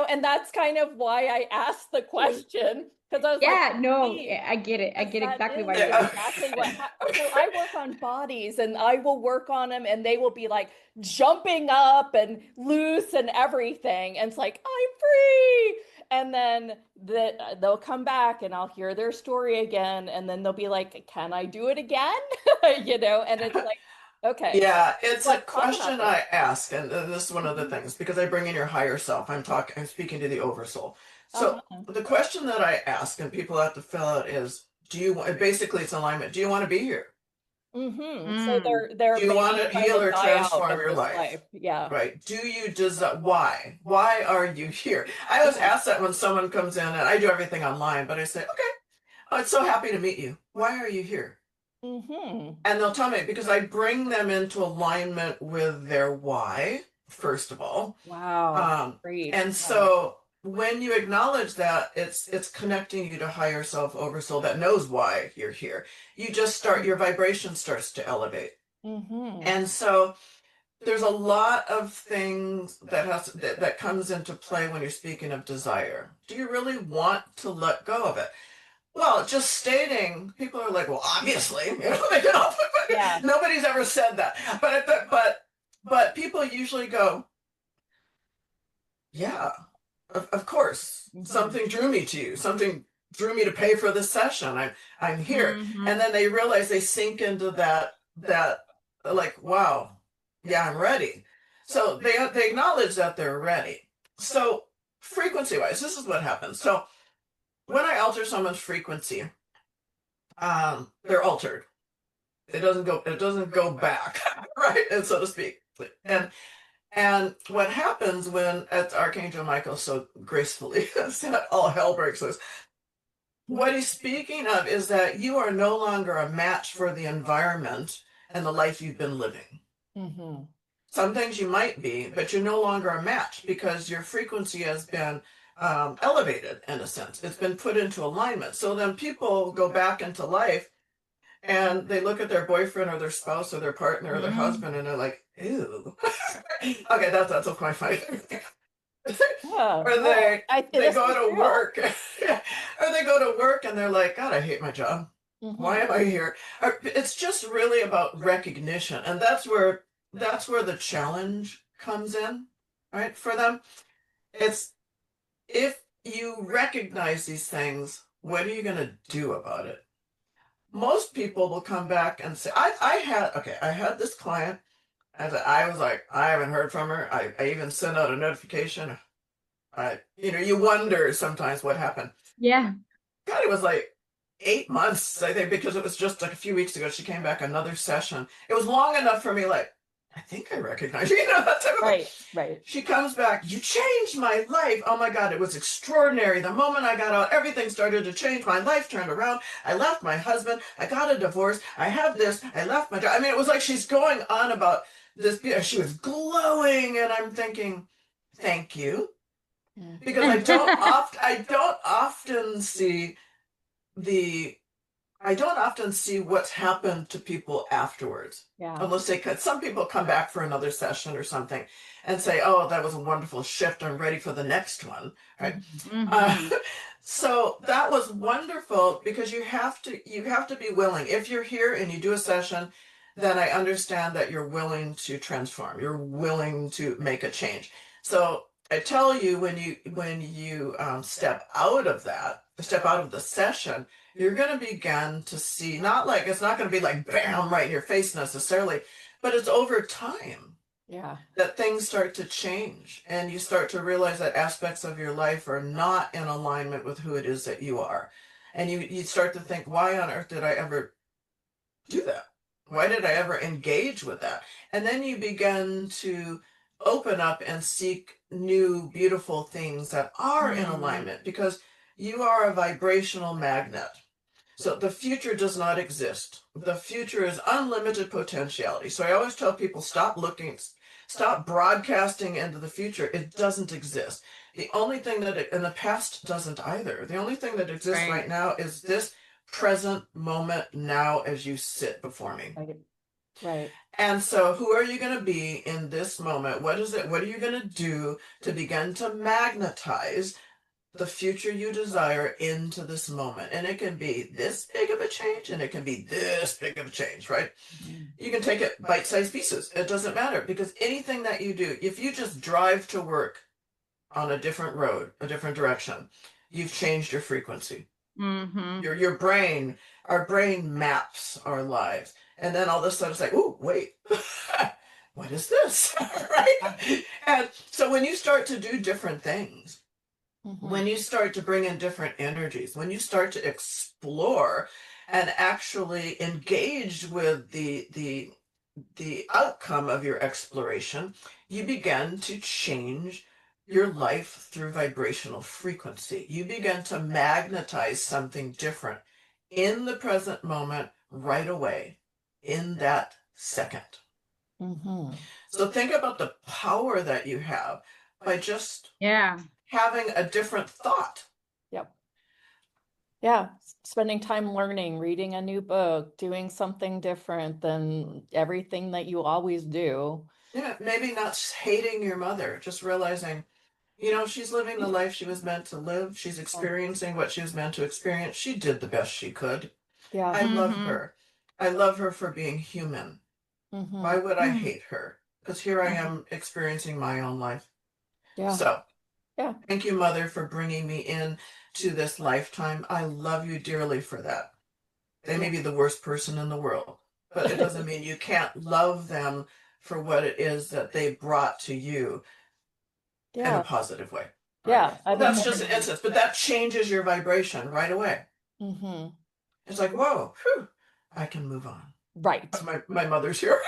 And that's kind of why I asked the question, because I was I get it. I get exactly why. Exactly what happens. So I work on bodies, and I will work on them, and they will be like jumping up and loose and everything, and it's like, I'm free. And then they'll come back and I'll hear their story again. And then they'll be like, can I do it again? And it's like, okay. Yeah, it's a question I ask. And this is one of the things, because I bring in your higher self. I'm speaking to the oversoul. So the question that I ask and people have to fill out is, basically it's alignment. Do you want to be here? Mm-hmm. So they're do you want to heal or transform your life? Yeah. Right. Do you why? Why are you here? I always ask that when someone comes in, and I do everything online, but I say, okay, I'm so happy to meet you. Why are you here? Mm-hmm. And they'll tell me, because I bring them into alignment with their why, first of all. Wow. Great. And so when you acknowledge that, it's connecting you to higher self, oversoul that knows why you're here. You just your vibration starts to elevate. Mm-hmm. And so there's a lot of things that comes into play when you're speaking of desire. Do you really want to let go of it? Well, just stating, people are like, well, obviously, nobody's ever said that. But people usually go, yeah. Of course, something drew me to you. Something drew me to pay for this session. I'm here, and then they realize they sink into that like, wow, yeah, I'm ready. So they acknowledge that they're ready. So frequency wise, this is what happens. So when I alter someone's frequency, they're altered. It doesn't go back, right? And so to speak. And what happens when, as Archangel Michael so gracefully said, all hell breaks loose. What he's speaking of is that you are no longer a match for the environment and the life you've been living. Mm-hmm. Some things you might be, but you're no longer a match because your frequency has been elevated in a sense. It's been put into alignment. So then people go back into life and they look at their boyfriend or their spouse or their partner or their husband and they're like, ew. Okay, that's quite funny. Yeah. Or they This go is to real. work. Or they go to work and they're like, God, I hate my job. Mm-hmm. Why am I here? It's just really about recognition. And that's where the challenge comes in, right? For them. It's if you recognize these things, what are you gonna do about it? Most people will come back and say, I had this client, and I was like, I haven't heard from her. I even sent out a notification. You wonder sometimes what happened. Yeah. God, it was like 8 months, I think, because it was just like a few weeks ago. She came back another session. It was long enough for me, like, I think I recognize you, that type of thing. Right. She comes back, you changed my life. Oh my God, it was extraordinary. The moment I got out, everything started to change. My life turned around. I left my husband. I got a divorce. I have this. I left my job. I mean, it was like she's going on about this. She was glowing, and I'm thinking, thank you. Because I don't often see what's happened to people afterwards. Yeah. Unless some people come back for another session or something and say, oh, that was a wonderful shift. I'm ready for the next one. Right. So that was wonderful because you have to be willing. If you're here and you do a session, then I understand that you're willing to transform. You're willing to make a change. So I tell you, when you step out of the session, you're going to begin to see, it's not going to be like bam right in your face necessarily, but it's over time. Yeah. That things start to change and you start to realize that aspects of your life are not in alignment with who it is that you are. And you start to think, why on earth did I ever do that? Why did I ever engage with that? And then you begin to open up and seek new, beautiful things that are in alignment because you are a vibrational magnet. So the future does not exist. The future is unlimited potentiality. So I always tell people, stop broadcasting into the future. It doesn't exist. The only thing and the past doesn't either. The only thing that exists right now is this present moment now as you sit before me. Right. And so who are you going to be in this moment? What are you going to do to begin to magnetize the future you desire into this moment? And it can be this big of a change and it can be this big of a change, right? You can take it bite-sized pieces. It doesn't matter because anything that you do, if you just drive to work on a different road, a different direction, you've changed your frequency. Your brain, our brain maps our lives. And then all of a sudden it's like, oh, wait, what is this? Right? And so when you start to do different things, when you start to bring in different energies, when you start to explore and actually engage with the outcome of your exploration, you begin to change your life through vibrational frequency. You begin to magnetize something different in the present moment right away, in that second. So think about the power that you have by just having a different thought. Yep. Yeah. Spending time learning, reading a new book, doing something different than everything that you always do. Yeah, maybe not hating your mother, just realizing, she's living the life she was meant to live. She's experiencing what she was meant to experience. She did the best she could. Yeah. I love her. I love her for being human. Why would I hate her? Because here I am experiencing my own life. Yeah. So, yeah. Thank you, Mother, for bringing me in to this lifetime. I love you dearly for that. They may be the worst person in the world, but it doesn't mean you can't love them for what it is that they brought to you in a Yeah. positive way. Right? Yeah. Well, that's just an instance, but that changes your vibration right away. Mm-hmm. It's like, whoa, whew, I can move on. Right. My mother's here.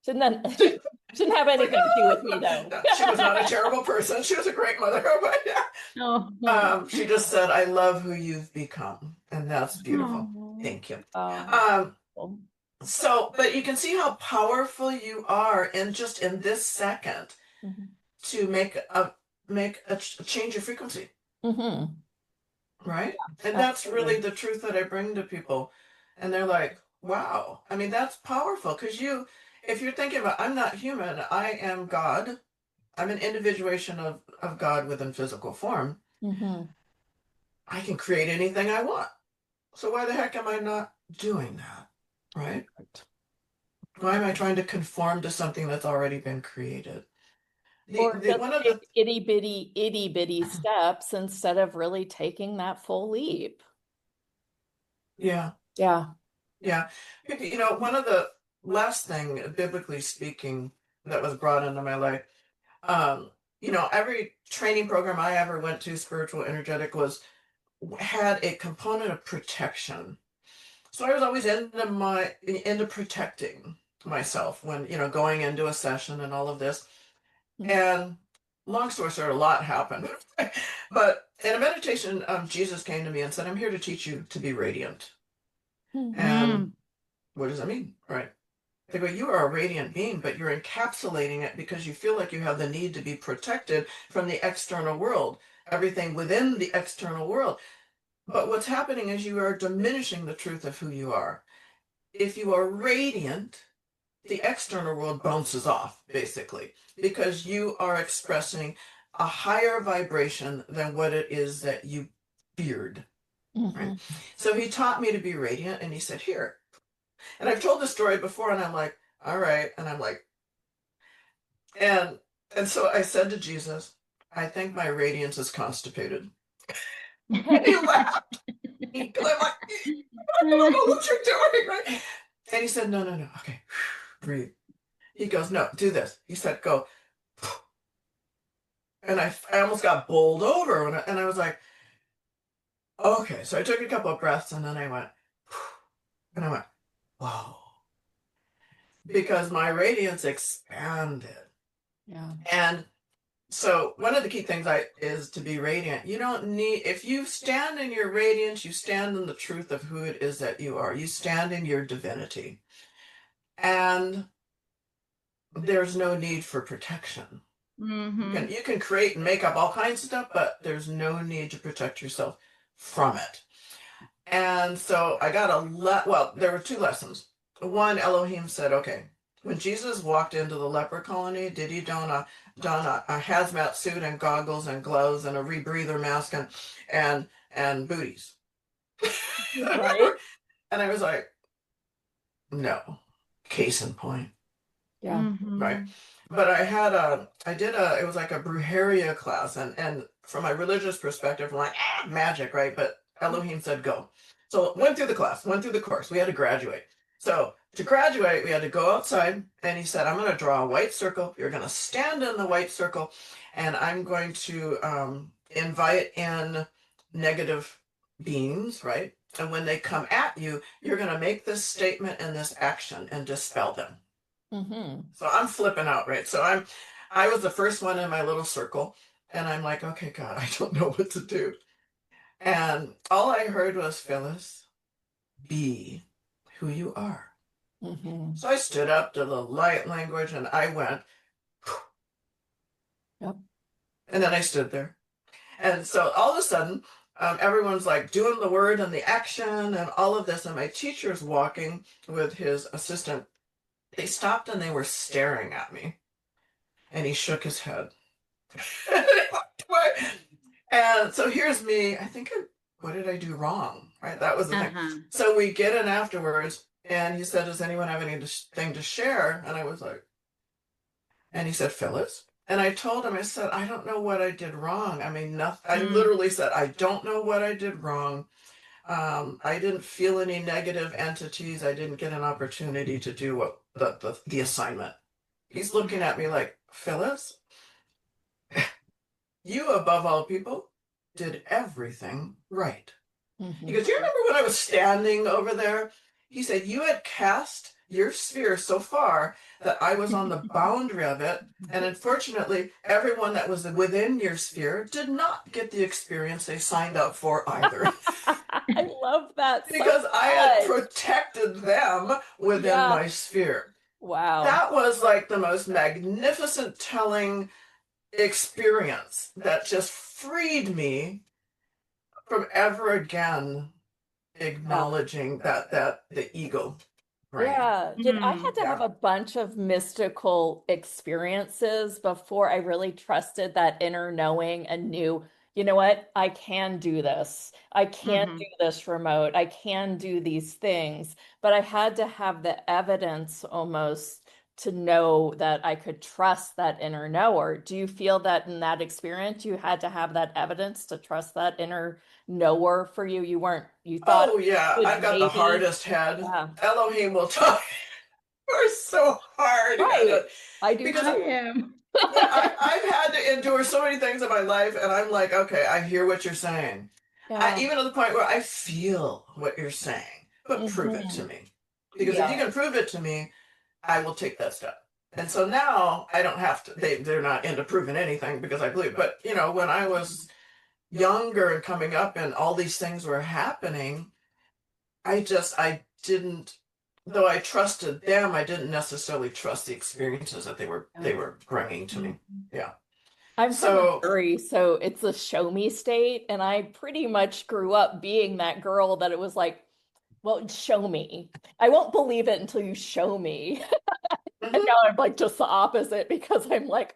Shouldn't have anything to do with me though. No, she was not a terrible person. She was a great mother. But yeah. Oh. She just said, I love who you've become. And that's beautiful. Oh. Thank you. Oh. So, but you can see how powerful you are in just in this second Mm-hmm. to make a change your frequency. Mm-hmm. Right? And Absolutely. that's really the truth that I bring to people. And they're like, wow. I mean, that's powerful because if you're thinking about, I'm not human, I am God. I'm an individuation of God within physical form. Mm-hmm. I can create anything I want. So why the heck am I not doing that? Right? Why am I trying to conform to something that's already been created? Or just take itty bitty steps instead of really taking that full leap. Yeah. Yeah. Yeah. One of the last thing, biblically speaking, that was brought into my life, every training program I ever went to, spiritual, energetic, had a component of protection. So I was always into protecting myself when, going into a session and all of this. And long story short, a lot happened. But in a meditation, Jesus came to me and said, I'm here to teach you to be radiant. And what does that mean? Right. They go, you are a radiant being, but you're encapsulating it because you feel like you have the need to be protected from the external world, everything within the external world. But what's happening is you are diminishing the truth of who you are. If you are radiant, the external world bounces off, basically, because you are expressing a higher vibration than what it is that you feared. Right? So he taught me to be radiant, and he said, here. And I've told this story before, and I'm like, all right. And I'm like, and so I said to Jesus, I think my radiance is constipated. And he laughed. Because I'm like, I don't know what you're doing, right? And he said, no. Okay, breathe. He goes, no, do this. He said, go. And I almost got bowled over. And I was like, okay. So I took a couple of breaths, and then I went, and I went, whoa. Because my radiance expanded. Yeah. And so one of the key things is to be radiant. You don't need, if you stand in your radiance, you stand in the truth of who it is that you are. You stand in your divinity. And there's no need for protection. You can create and make up all kinds of stuff, but there's no need to protect yourself from it. And so I got there were two lessons. One, Elohim said, okay, when Jesus walked into the leper colony, did he don a hazmat suit and goggles and gloves and a rebreather mask and booties? Right. And I was like, no. Case in point. Yeah. Right. But it was like a brujeria class, and from a religious perspective, I'm like, magic, right? But Elohim said go. So went through the course. We had to graduate. So to graduate, we had to go outside, and he said, I'm going to draw a white circle. You're going to stand in the white circle, and I'm going to invite in negative beings, right? And when they come at you, you're going to make this statement and this action and dispel them. So I'm flipping out, right? So I was the first one in my little circle, and I'm like, okay, God, I don't know what to do. And all I heard was, Phyllis, be who you are. So I stood up to the light language, and I went, yep. And then I stood there. And so all of a sudden, everyone's like doing the word and the action and all of this, and my teacher's walking with his assistant. They stopped and they were staring at me. And he shook his head. And so here's me. What did I do wrong? Right? That was the thing. So we get in afterwards, and he said, does anyone have anything to share? And I was like, and he said, Phyllis. And I told him, I said, I don't know what I did wrong. I mean, nothing. I literally said, I don't know what I did wrong. I didn't feel any negative entities. I didn't get an opportunity to do what the assignment. He's looking at me like, Phyllis, you above all people did everything right. He goes, do you remember when I was standing over there? He said, you had cast your sphere so far that I was on the boundary of it. And unfortunately, everyone that was within your sphere did not get the experience they signed up for either. I love that. Because I had protected them within my sphere. Wow. That was like the most magnificent telling experience that just freed me from ever again acknowledging that the ego brain. Yeah, I had to have a bunch of mystical experiences before I really trusted that inner knowing and knew, you know what, I can do this. I can do this remote. I can do these things. But I had to have the evidence almost to know that I could trust that inner knower. Do you feel that in that experience, you had to have that evidence to trust that inner knower for you? You thought, oh yeah, I've got the hardest head. Yeah. Elohim will talk. We're so hard. Right. I do because too. I've had to endure so many things in my life, and I'm like, okay, I hear what you're saying. Yeah. Even to the point where I feel what you're saying, but prove it to me. Because if you can prove it to me, I will take that step. And so now I don't have to, they're not into proving anything because I believe. But, you know, when I was younger and coming up and all these things were happening, I didn't, though I trusted them, I didn't necessarily trust the experiences that they were bringing to me. Yeah. I'm from Missouri, so it's a show me state. And I pretty much grew up being that girl that it was like, well, show me. I won't believe it until you show me. And now I'm like just the opposite because I'm like,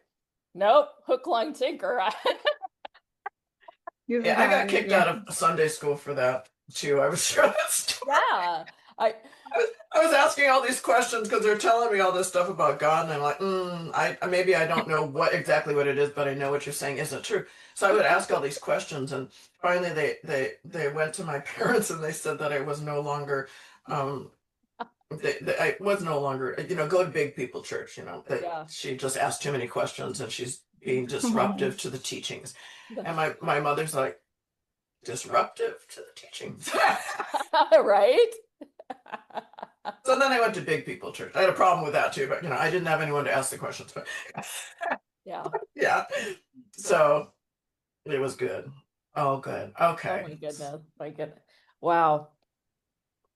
nope, hook, line, sinker. Yeah, I got kicked out of Sunday school for that too. I was sure that's yeah. I was asking all these questions because they're telling me all this stuff about God, and I'm like, maybe I don't know exactly what it is, but I know what you're saying isn't true. So I would ask all these questions, and finally they went to my parents and they said that I was no longer, I was no longer, go to big people church. She just asked too many questions and she's being disruptive to the teachings. And my mother's like, disruptive to the teachings. Right? So then I went to big people church. I had a problem with that too, but I didn't have anyone to ask the questions. But yeah. So it was good. Oh, good. Okay. Oh my goodness. Wow.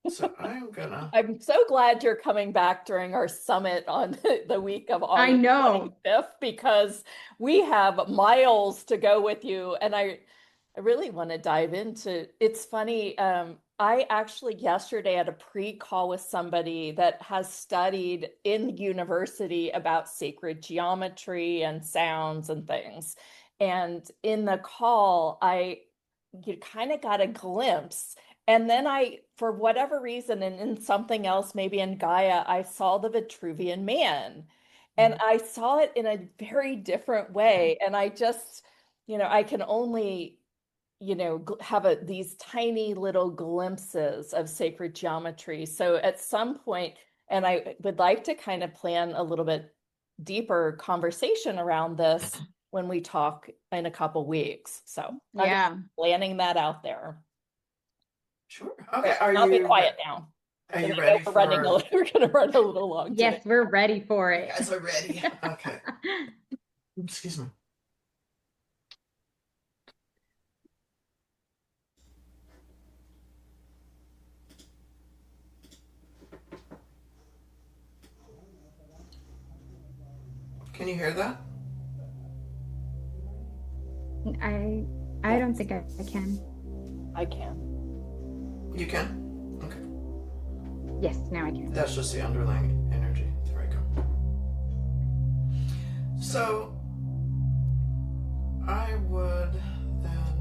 So I'm so glad you're coming back during our summit on the week of August 25th, because we have miles to go with you. And I really want to dive into, it's funny. I actually yesterday had a pre-call with somebody that has studied in university about sacred geometry and sounds and things. And in the call, you kind of got a glimpse. And then for whatever reason, and in something else, maybe in Gaia, I saw the Vitruvian Man. And I saw it in a very different way. And I just, I can only have these tiny little glimpses of sacred geometry. So at some point, and I would like to kind of plan a little bit deeper conversation around this when we talk in a couple weeks. So I'm planning that out there. Sure. Okay. I'll be quiet now. Are you ready we're going to run a little long. Yes, today. we're ready for it. Yes, we're ready. Okay. Excuse me. Can you hear that? I don't think I can. I can. You can? Okay. Yes, now I can. That's just the underlying energy. There we go. So I would then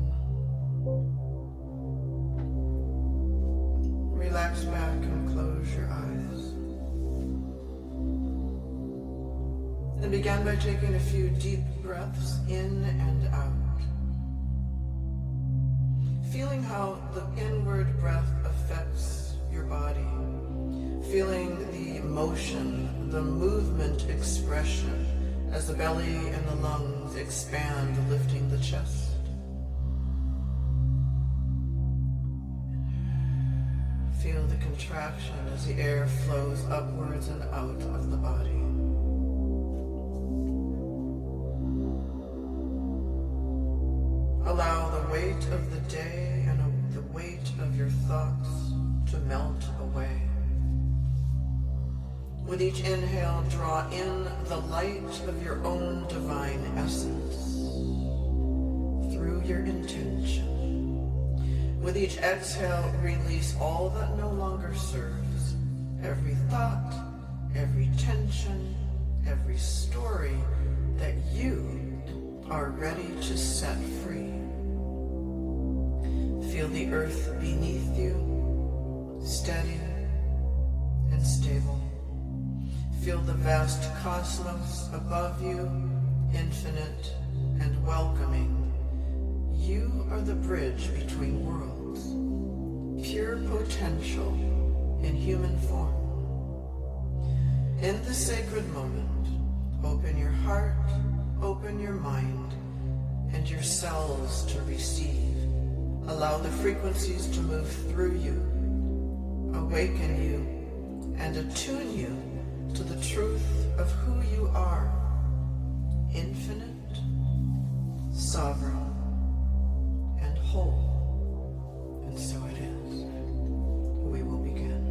relax back and close your eyes. And begin by taking a few deep breaths in and out. Feeling how the inward breath affects your body. Feeling the motion the movement expression as the belly and the lungs expand, lifting the chest. Feel the contraction as the air flows upwards and out of the body. Allow the weight of the day and the weight of your thoughts to melt away. With each inhale, draw in the light of your own divine essence through your intention. With each exhale, release all that no longer serves. Every thought, every tension, every story that you are ready to set free. Feel the earth beneath you, steady and stable. Feel the vast cosmos above you, infinite and welcoming. You are the bridge between worlds, pure potential in human form. In this sacred moment, open your heart, open your mind, and your cells to receive. Allow the frequencies to move through you, awaken you, and attune you to the truth of who you are, infinite, sovereign, and whole. And so it is. We will begin.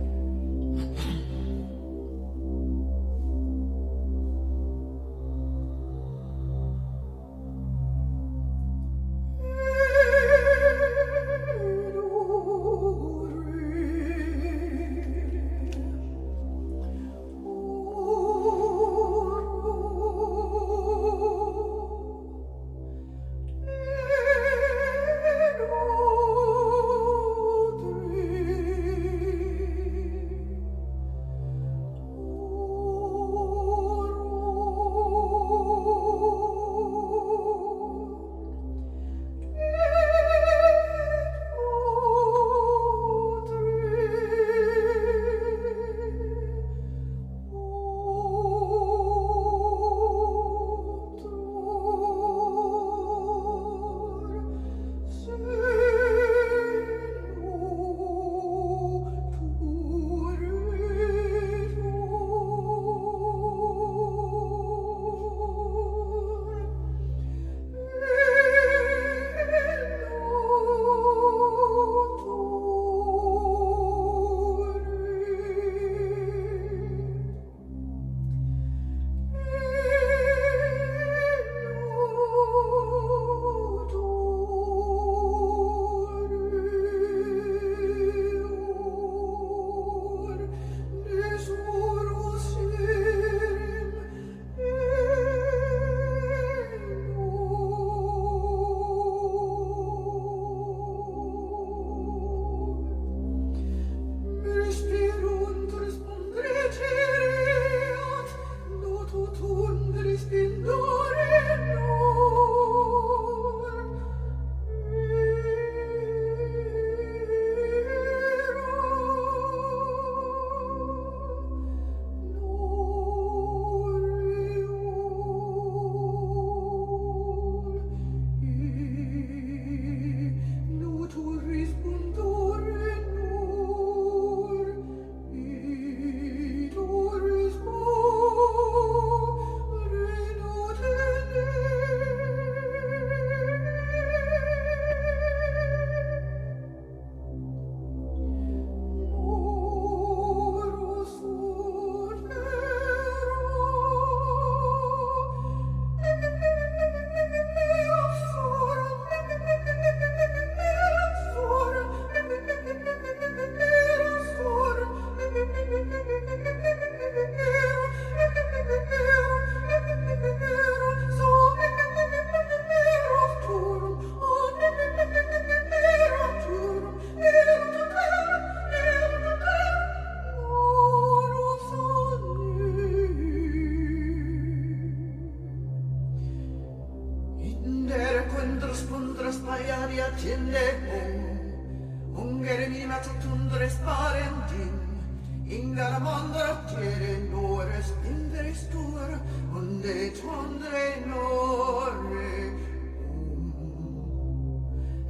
Ingaramandra tiere nore spindere stur, onde tondre nore.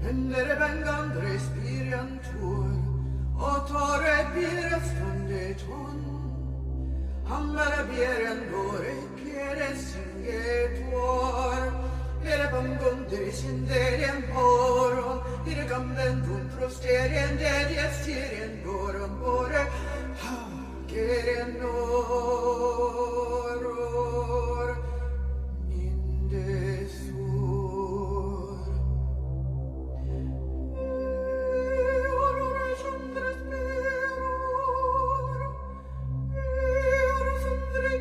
Endere vengandre spiriantur, otore pire stonde ton. Hammere bierendore chiede singetuor, ere bangondri sinderien poron, ire gambendum prosterien dedie stirien dorum bore, gerien noror, minde sur. Orore chandres miror, ore sundri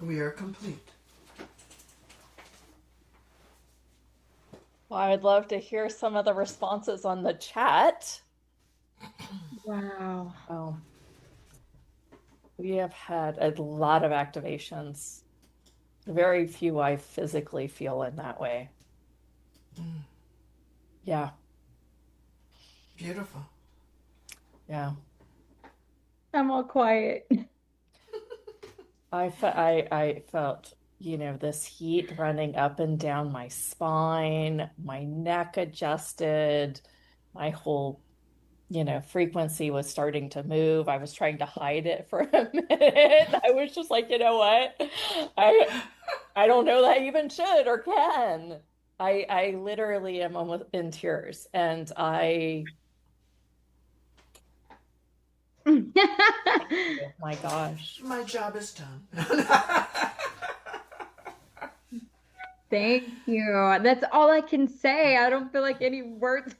We are complete. Well, I'd love to hear some of the responses on the chat. Wow. Oh, we have had a lot of activations. Very few I physically feel in that way. Yeah. Beautiful. Yeah. I'm all quiet. I felt, this heat running up and down my spine, my neck adjusted, my whole, frequency was starting to move. I was trying to hide it for a minute. I was just like, you know what? I don't know that I even should or can. I literally am almost in tears, and oh my gosh. My job is done. Thank you. That's all I can say. I don't feel like any words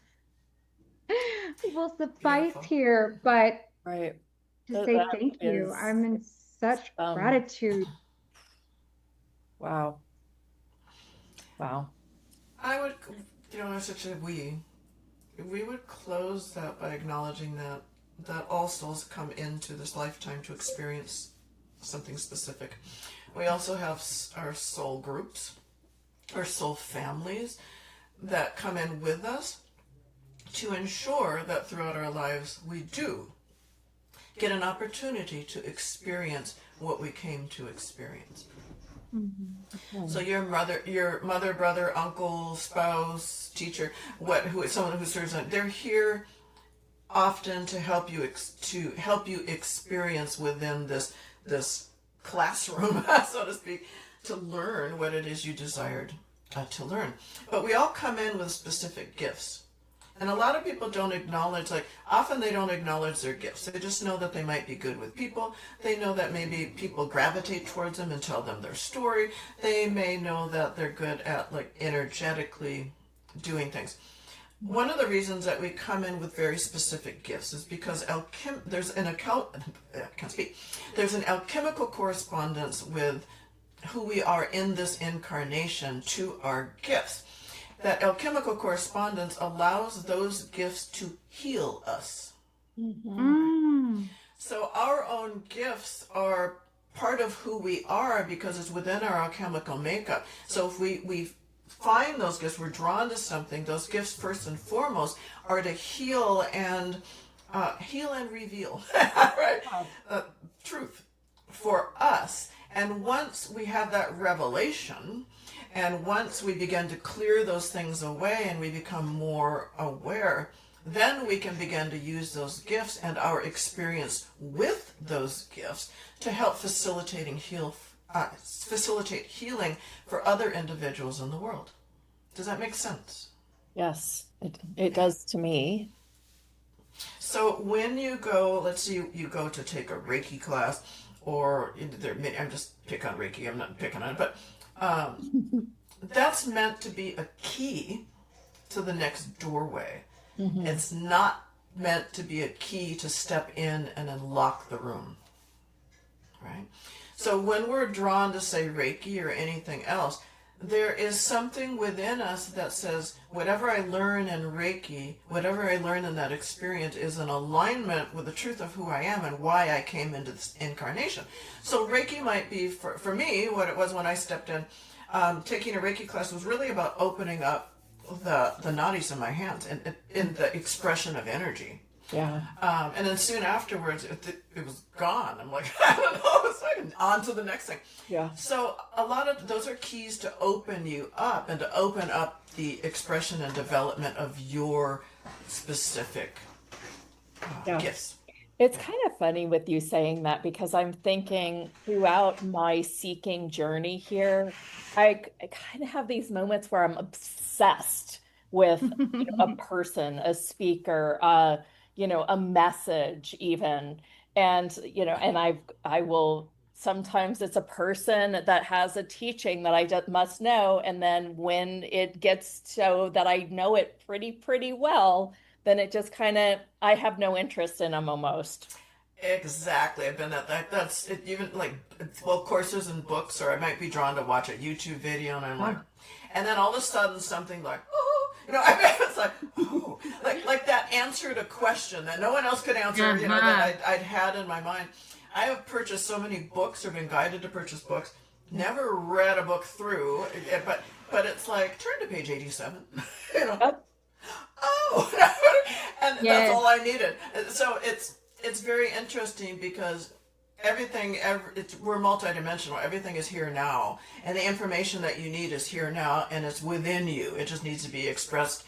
will suffice Beautiful. here, but Right. to say That thank you. is I'm in such gratitude. Wow. Wow. I would, as such a we would close that by acknowledging that all souls come into this lifetime to experience something specific. We also have our soul groups, our soul families that come in with us to ensure that throughout our lives we do get an opportunity to experience what we came to experience. Mm-hmm. So your mother, brother, uncle, spouse, teacher, someone who serves on, they're here often to help you experience within this classroom, so to speak, to learn what it is you desired to learn. But we all come in with specific gifts. And a lot of people don't acknowledge, often they don't acknowledge their gifts. They just know that they might be good with people. They know that maybe people gravitate towards them and tell them their story. They may know that they're good at, energetically doing things. One of the reasons that we come in with very specific gifts is because there's an alchemical correspondence with who we are in this incarnation to our gifts. That alchemical correspondence allows those gifts to heal us. Mm. So our own gifts are part of who we are because it's within our alchemical makeup. So if we find those gifts, we're drawn to something, those gifts first and foremost are to heal and reveal right? Truth for us. And once we have that revelation, and once we begin to clear those things away and we become more aware, then we can begin to use those gifts and our experience with those gifts to help facilitate healing for other individuals in the world. Does that make sense? Yes, it does to me. So when you go, let's say you go to take a Reiki class, or I'm just pick on Reiki, I'm not picking on it, but that's meant to be a key to the next doorway. Mm-hmm. It's not meant to be a key to step in and unlock the room, right? So when we're drawn to, say, Reiki or anything else, there is something within us that says, whatever I learn in Reiki, whatever I learn in that experience is in alignment with the truth of who I am and why I came into this incarnation. So Reiki might be, for me, what it was when I stepped in. Taking a Reiki class was really about opening up the nadis in my hands and in the expression of energy. Yeah. And then soon afterwards, it was gone. I'm like, I don't know, it's like on to the next thing. Yeah. So a lot of those are keys to open you up and to open up the expression and development of your specific gifts. It's kind of funny with you saying that, because I'm thinking throughout my seeking journey here, I kind of have these moments where I'm obsessed with a person, a speaker, a message even. And, and I will, sometimes it's a person that has a teaching that I just must know. And then when it gets so that I know it pretty well, then it just kind of, I have no interest in them almost. Exactly. I've been at that. That's it, even like, well, courses and books, or I might be drawn to watch a YouTube video and I'm like, and then all of a sudden something like, oh, I mean, it's like, oh, like that answered a question that no one else could answer, that I'd had in my mind. I have purchased so many books or been guided to purchase books, never read a book through, but it's like, turn to page 87, Yep. Oh, and that's all I needed. So it's very interesting because we're multidimensional. Everything is here now, and the information that you need is here now, and it's within you. It just needs to be expressed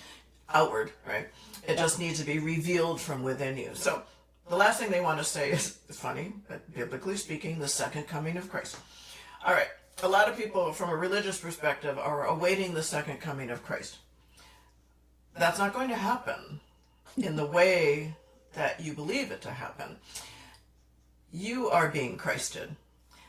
outward, right? It just needs to be revealed from within you. So the last thing they want to say is, it's funny, but biblically speaking, the second coming of Christ. All right, a lot of people from a religious perspective are awaiting the second coming of Christ. That's not going to happen in the way that you believe it to happen. You are being Christed.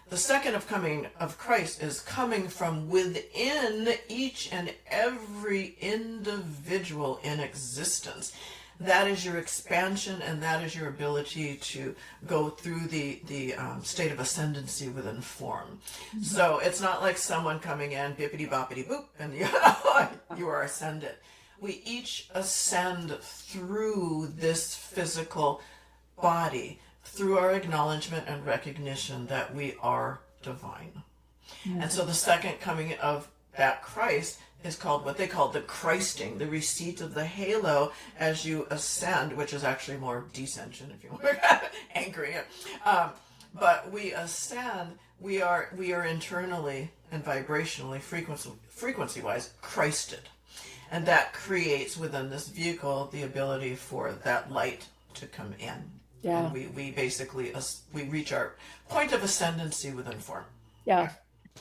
The second coming of Christ is coming from within each and every individual in existence. That is your expansion, and that is your ability to go through the state of ascendancy within form. Mm-hmm. So it's not like someone coming in, bippity boppity boop, and you are ascended. We each ascend through this physical body, through our acknowledgement and recognition that we are divine. Mm-hmm. And so the second coming of that Christ is called what they call the Christing, the receipt of the halo as you ascend, which is actually more descension, if you want to anchoring it. But we ascend, we are internally and vibrationally, frequency-wise, Christed. And that creates within this vehicle the ability for that light to come in. Yeah. And we basically, we reach our point of ascendancy within form. Yeah.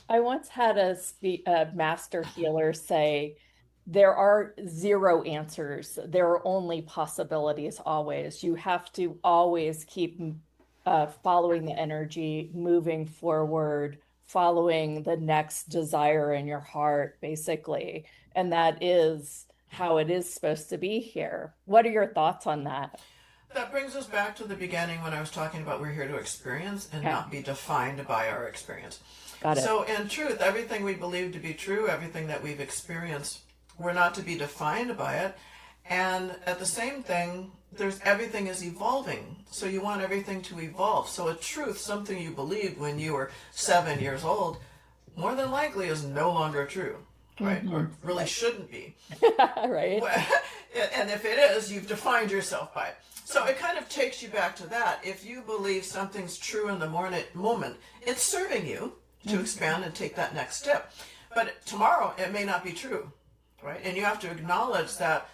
I once had a master healer say, there are zero answers. There are only possibilities always. You have to always keep following the energy, moving forward, following the next desire in your heart, basically. And that is how it is supposed to be here. What are your thoughts on that? That brings us back to the beginning when I was talking about we're here to experience and not be defined by our experience. Got it. So in truth, everything we believe to be true, everything that we've experienced, we're not to be defined by it. And at the same thing, everything is evolving. So you want everything to evolve. So a truth, something you believed when you were 7 years old, more than likely is no longer true. Right? Mm-hmm. Or really shouldn't be. Right. And if it is, you've defined yourself by it. So it kind of takes you back to that. If you believe something's true in the moment, it's serving you to expand and take that next step. But tomorrow, it may not be true, right? And you have to acknowledge that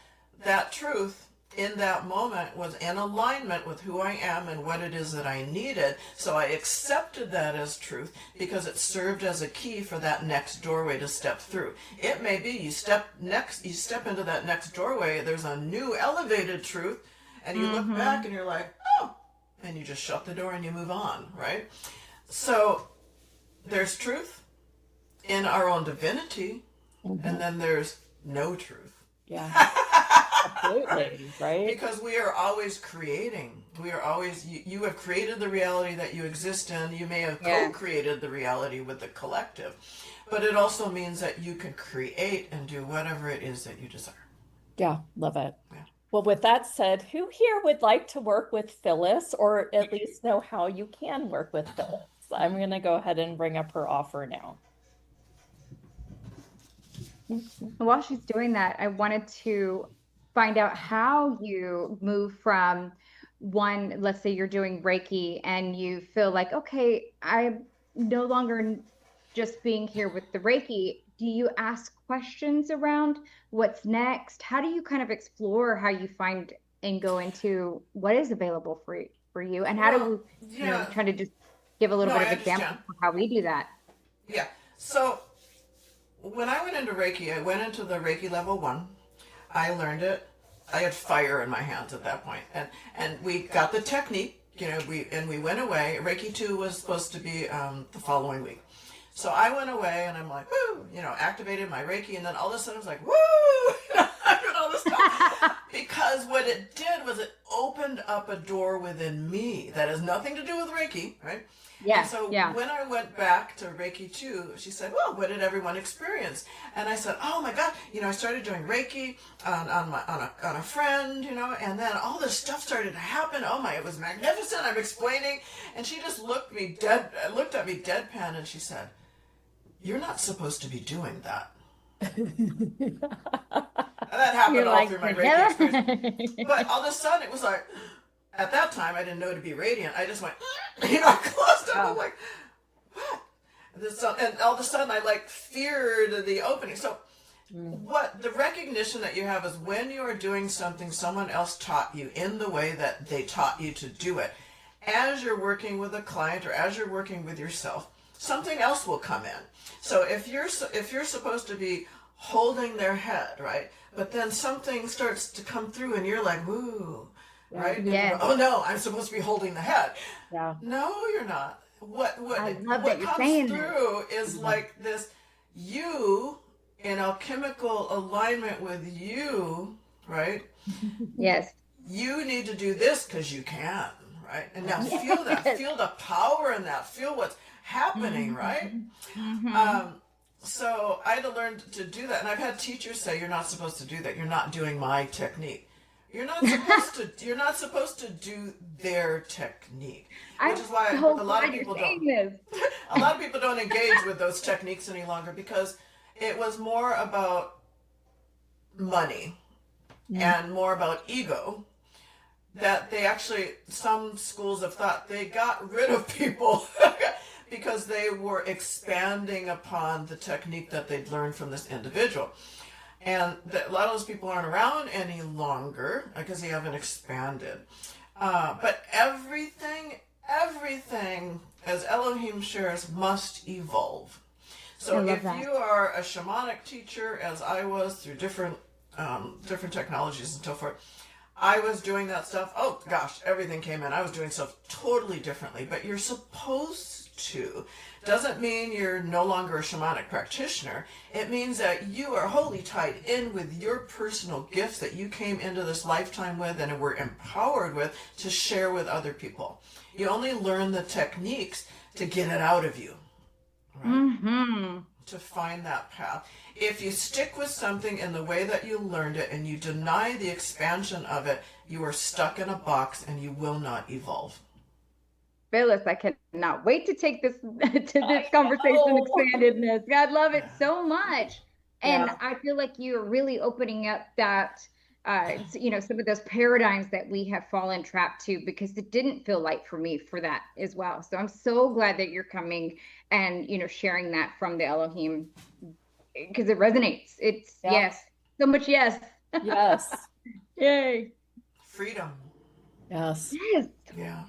that truth in that moment was in alignment with who I am and what it is that I needed. So I accepted that as truth because it served as a key for that next doorway to step through. It may be you step into that next doorway, there's a new elevated truth, and you look back and you're like, oh, and you just shut the door and you move on, right? So there's truth in our own divinity, and then there's no truth. Yeah. Absolutely, right? Because we are always creating. We are always, you have created the reality that you exist in. You may have co-created the reality with the collective. But it also means that you can create and do whatever it is that you desire. Yeah, love it. Yeah. Well, with that said, who here would like to work with Phyllis, or at least know how you can work with Phyllis? I'm going to go ahead and bring up her offer now. While she's doing that, I wanted to find out how you move from one, let's say you're doing Reiki and you feel like, okay, I'm no longer just being here with the Reiki. Do you ask questions around what's next? How do you kind of explore how you find and go into what is available for you? And how do we, try to just give a little bit of example of how we do that? Yeah. So when I went into Reiki, I went into the Reiki level 1. I learned it. I had fire in my hands at that point. And we got the technique, we went away. Reiki 2 was supposed to be the following week. So I went away and I'm like, woo, activated my Reiki, and then all of a sudden I was like, woo, I did all this stuff. Because what it did was it opened up a door within me that has nothing to do with Reiki, right? Yeah. And so when I went back to Reiki 2, she said, well, what did everyone experience? And I said, oh my God, I started doing Reiki on a friend, and then all this stuff started to happen. Oh my, it was magnificent. I'm explaining. And she just looked at me deadpan, and she said, you're not supposed to be doing that. And that happened all through my Reiki experience. But all of a sudden it was like, at that time, I didn't know to be radiant. I just went, I closed up. I'm like, what? And all of a sudden, I feared the opening. So, what the recognition that you have is when you are doing something someone else taught you in the way that they taught you to do it. As you're working with a client or as you're working with yourself, something else will come in. So if you're supposed to be holding their head, right? But then something starts to come through, and you're like, woo. Right? Yes. Oh no, I'm supposed to be holding the head. Yeah. No, you're not. What comes through is like this, you in alchemical alignment with you, right? Yes. You need to do this because you can, right? And now feel that, feel the power in that, feel what's happening, right? So I had to learn to do that, and I've had teachers say, you're not supposed to do that. You're not doing my technique. You're not supposed to. You're not supposed to do their technique, which is why a lot of people don't. A lot of people don't engage with those techniques any longer because it was more about money and more about ego. That they actually, some schools have thought they got rid of people because they were expanding upon the technique that they'd learned from this individual. And a lot of those people aren't around any longer because they haven't expanded. But everything, as Elohim shares, must evolve. So if you are a shamanic teacher, as I was through different technologies and so forth, I was doing that stuff. Oh gosh, everything came in. I was doing stuff totally differently. But you're supposed to. Doesn't mean you're no longer a shamanic practitioner. It means that you are wholly tied in with your personal gifts that you came into this lifetime with and were empowered with to share with other people. You only learn the techniques to get it out of you, right? To find that path. If you stick with something in the way that you learned it and you deny the expansion of it, you are stuck in a box and you will not evolve. Phyllis, I cannot wait to take this to this conversation expandedness. God, love it so much. And I feel like you're really opening up that, some of those paradigms that we have fallen trapped to, because it didn't feel like for me for that as well. So I'm so glad that you're coming and, sharing that from the Elohim, because it resonates. It's yes, so much yes. Yes. Yay. Freedom. Yes. Yes. Yeah.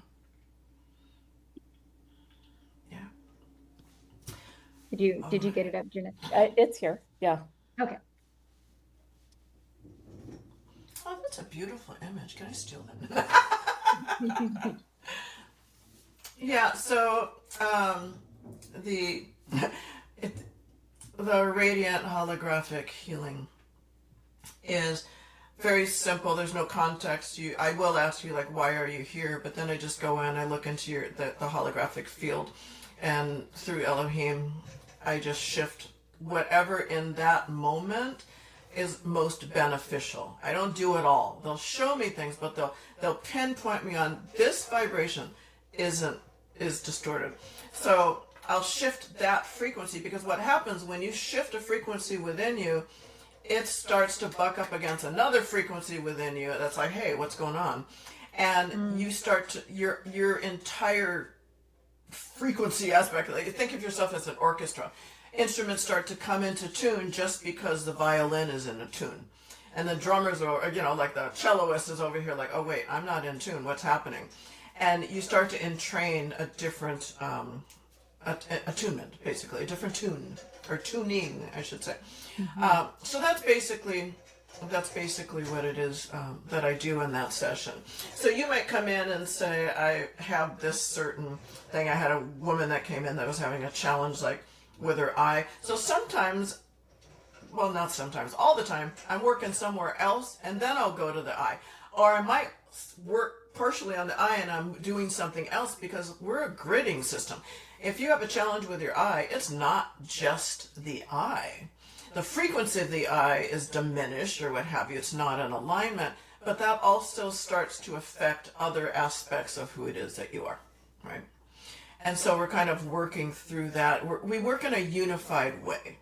Did you get it up, Jenna? It's here. Yeah. Okay. Oh, that's a beautiful image. Can I steal that? Yeah. So the Radiant Holographic Healing is very simple. There's no context. I will ask you, like, why are you here? But then I just go in, I look into the holographic field, and through Elohim, I just shift whatever in that moment is most beneficial. I don't do it all. They'll show me things, but they'll pinpoint me on this vibration is distorted. So I'll shift that frequency, because what happens when you shift a frequency within you, it starts to buck up against another frequency within you that's like, hey, what's going on? And you start to, your entire frequency aspect, like, think of yourself as an orchestra. Instruments start to come into tune just because the violin is in a tune. And the drummers are, like the celloist is over here like, oh wait, I'm not in tune, what's happening? And you start to entrain a different attunement, basically, a different tune, or tuning, I should say. So that's basically what it is that I do in that session. So you might come in and say, I have this certain thing. I had a woman that came in that was having a challenge, like, with her eye. So sometimes, well, not sometimes, all the time, I'm working somewhere else, and then I'll go to the eye. Or I might work partially on the eye and I'm doing something else, because we're a gridding system. If you have a challenge with your eye, it's not just the eye. The frequency of the eye is diminished or what have you. It's not in alignment, but that also starts to affect other aspects of who it is that you are, right? And so we're kind of working through that. We work in a unified way.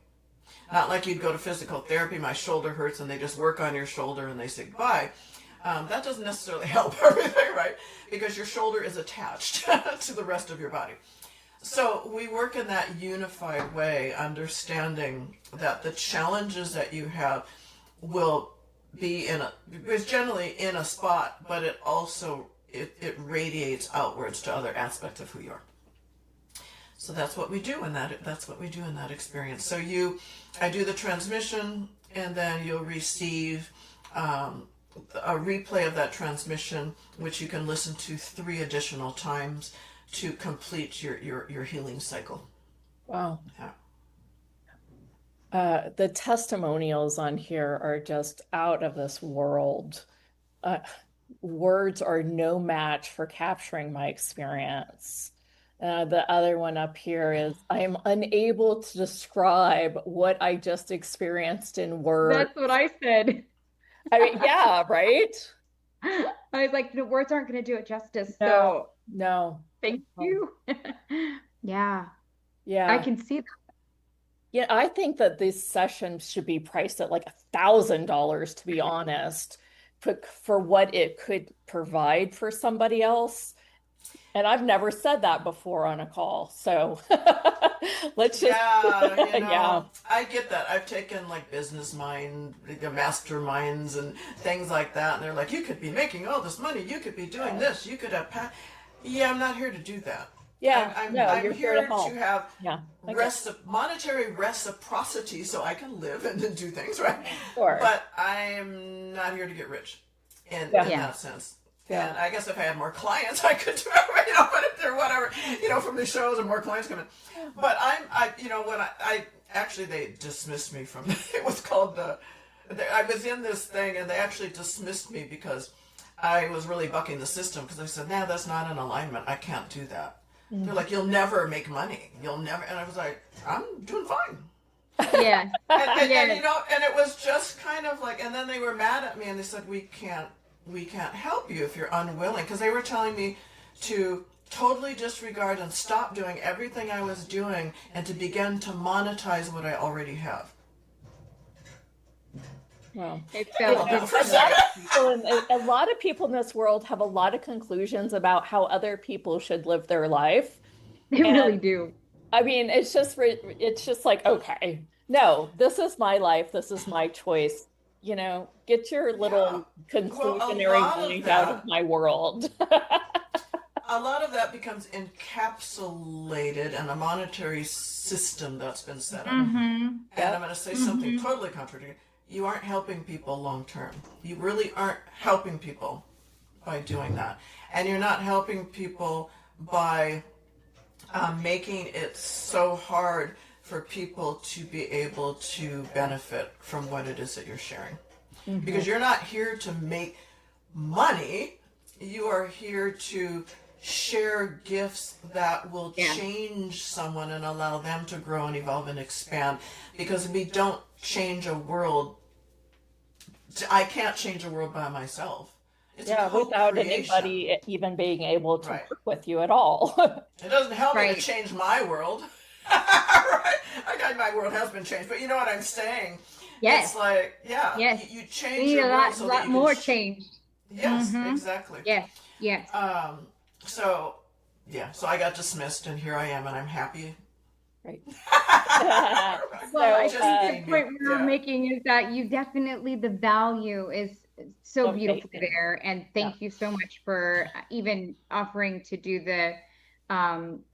Not like you'd go to physical therapy, my shoulder hurts, and they just work on your shoulder and they say goodbye. That doesn't necessarily help everything, right? Because your shoulder is attached to the rest of your body. So we work in that unified way, understanding that the challenges that you have will be is generally in a spot, but it also, it radiates outwards to other aspects of who you are. So that's what we do in that experience. So I do the transmission, and then you'll receive a replay of that transmission, which you can listen to 3 additional times to complete your healing cycle. Wow. Yeah. The testimonials on here are just out of this world. Words are no match for capturing my experience. The other one up here is, I am unable to describe what I just experienced in words. That's what I said. I mean, yeah, right? I was like, the words aren't going to do it justice. No, So no. thank you. Yeah. Yeah. I can see that. Yeah, I think that these sessions should be priced at like $1,000, to be honest, for what it could provide for somebody else. And I've never said that before on a call. So let's just, yeah. I get that. I've taken like business mind, masterminds and things like that. And they're like, you could be making all this money. You could be doing this. You could have, I'm not here to do that. Yeah, I'm here to have monetary reciprocity so I can live and do things, right? Sure. But I'm not here to get rich in that sense. Yeah. And I guess if I had more clients, I could do it, but if there whatever, from the shows and more clients come in. But actually they dismissed me from, it was called I was in this thing and they actually dismissed me because I was really bucking the system, because I said, nah, that's not in alignment. I can't do that. Mm-hmm. They're like, you'll never make money. You'll never. And I was like, I'm doing fine. Yeah. and it was just kind of like, and then they were mad at me and they said, we can't help you if you're unwilling, because they were telling me to totally disregard and stop doing everything I was doing and to begin to monetize what I already have. Well, a a lot of people in this world have a lot of conclusions about how other people should live their life. They really do. I mean, it's just like, okay, no, this is my life. This is my choice. Get your little conclusionary mind out of my world. A lot of that becomes encapsulated in a monetary system that's been set up. Mm-hmm. And I'm going to say something totally contradictory. You aren't helping people long term. You really aren't helping people by doing that. And you're not helping people by making it so hard for people to be able to benefit from what it is that you're sharing. Because you're not here to make money, you are here to share gifts that will change someone and allow them to grow and evolve and expand. Because we don't change a world, I can't change a world by myself. It's a without co-creation. anybody even being able to Right. work with you at all. It doesn't help me Right. to change my world. Right? I got my world has been changed, but you know what I'm saying? Yes. It's like, Yes. you We change need your a world lot, so that lot you can more change. Yes, Mhm. exactly. Yes. Yes. So I got dismissed, and here I am, and I'm happy. Right. Well, I Just think the being point me. we're Yeah. making is that you definitely, the value is so Of beautiful baking. there. And thank you so much for even offering to do the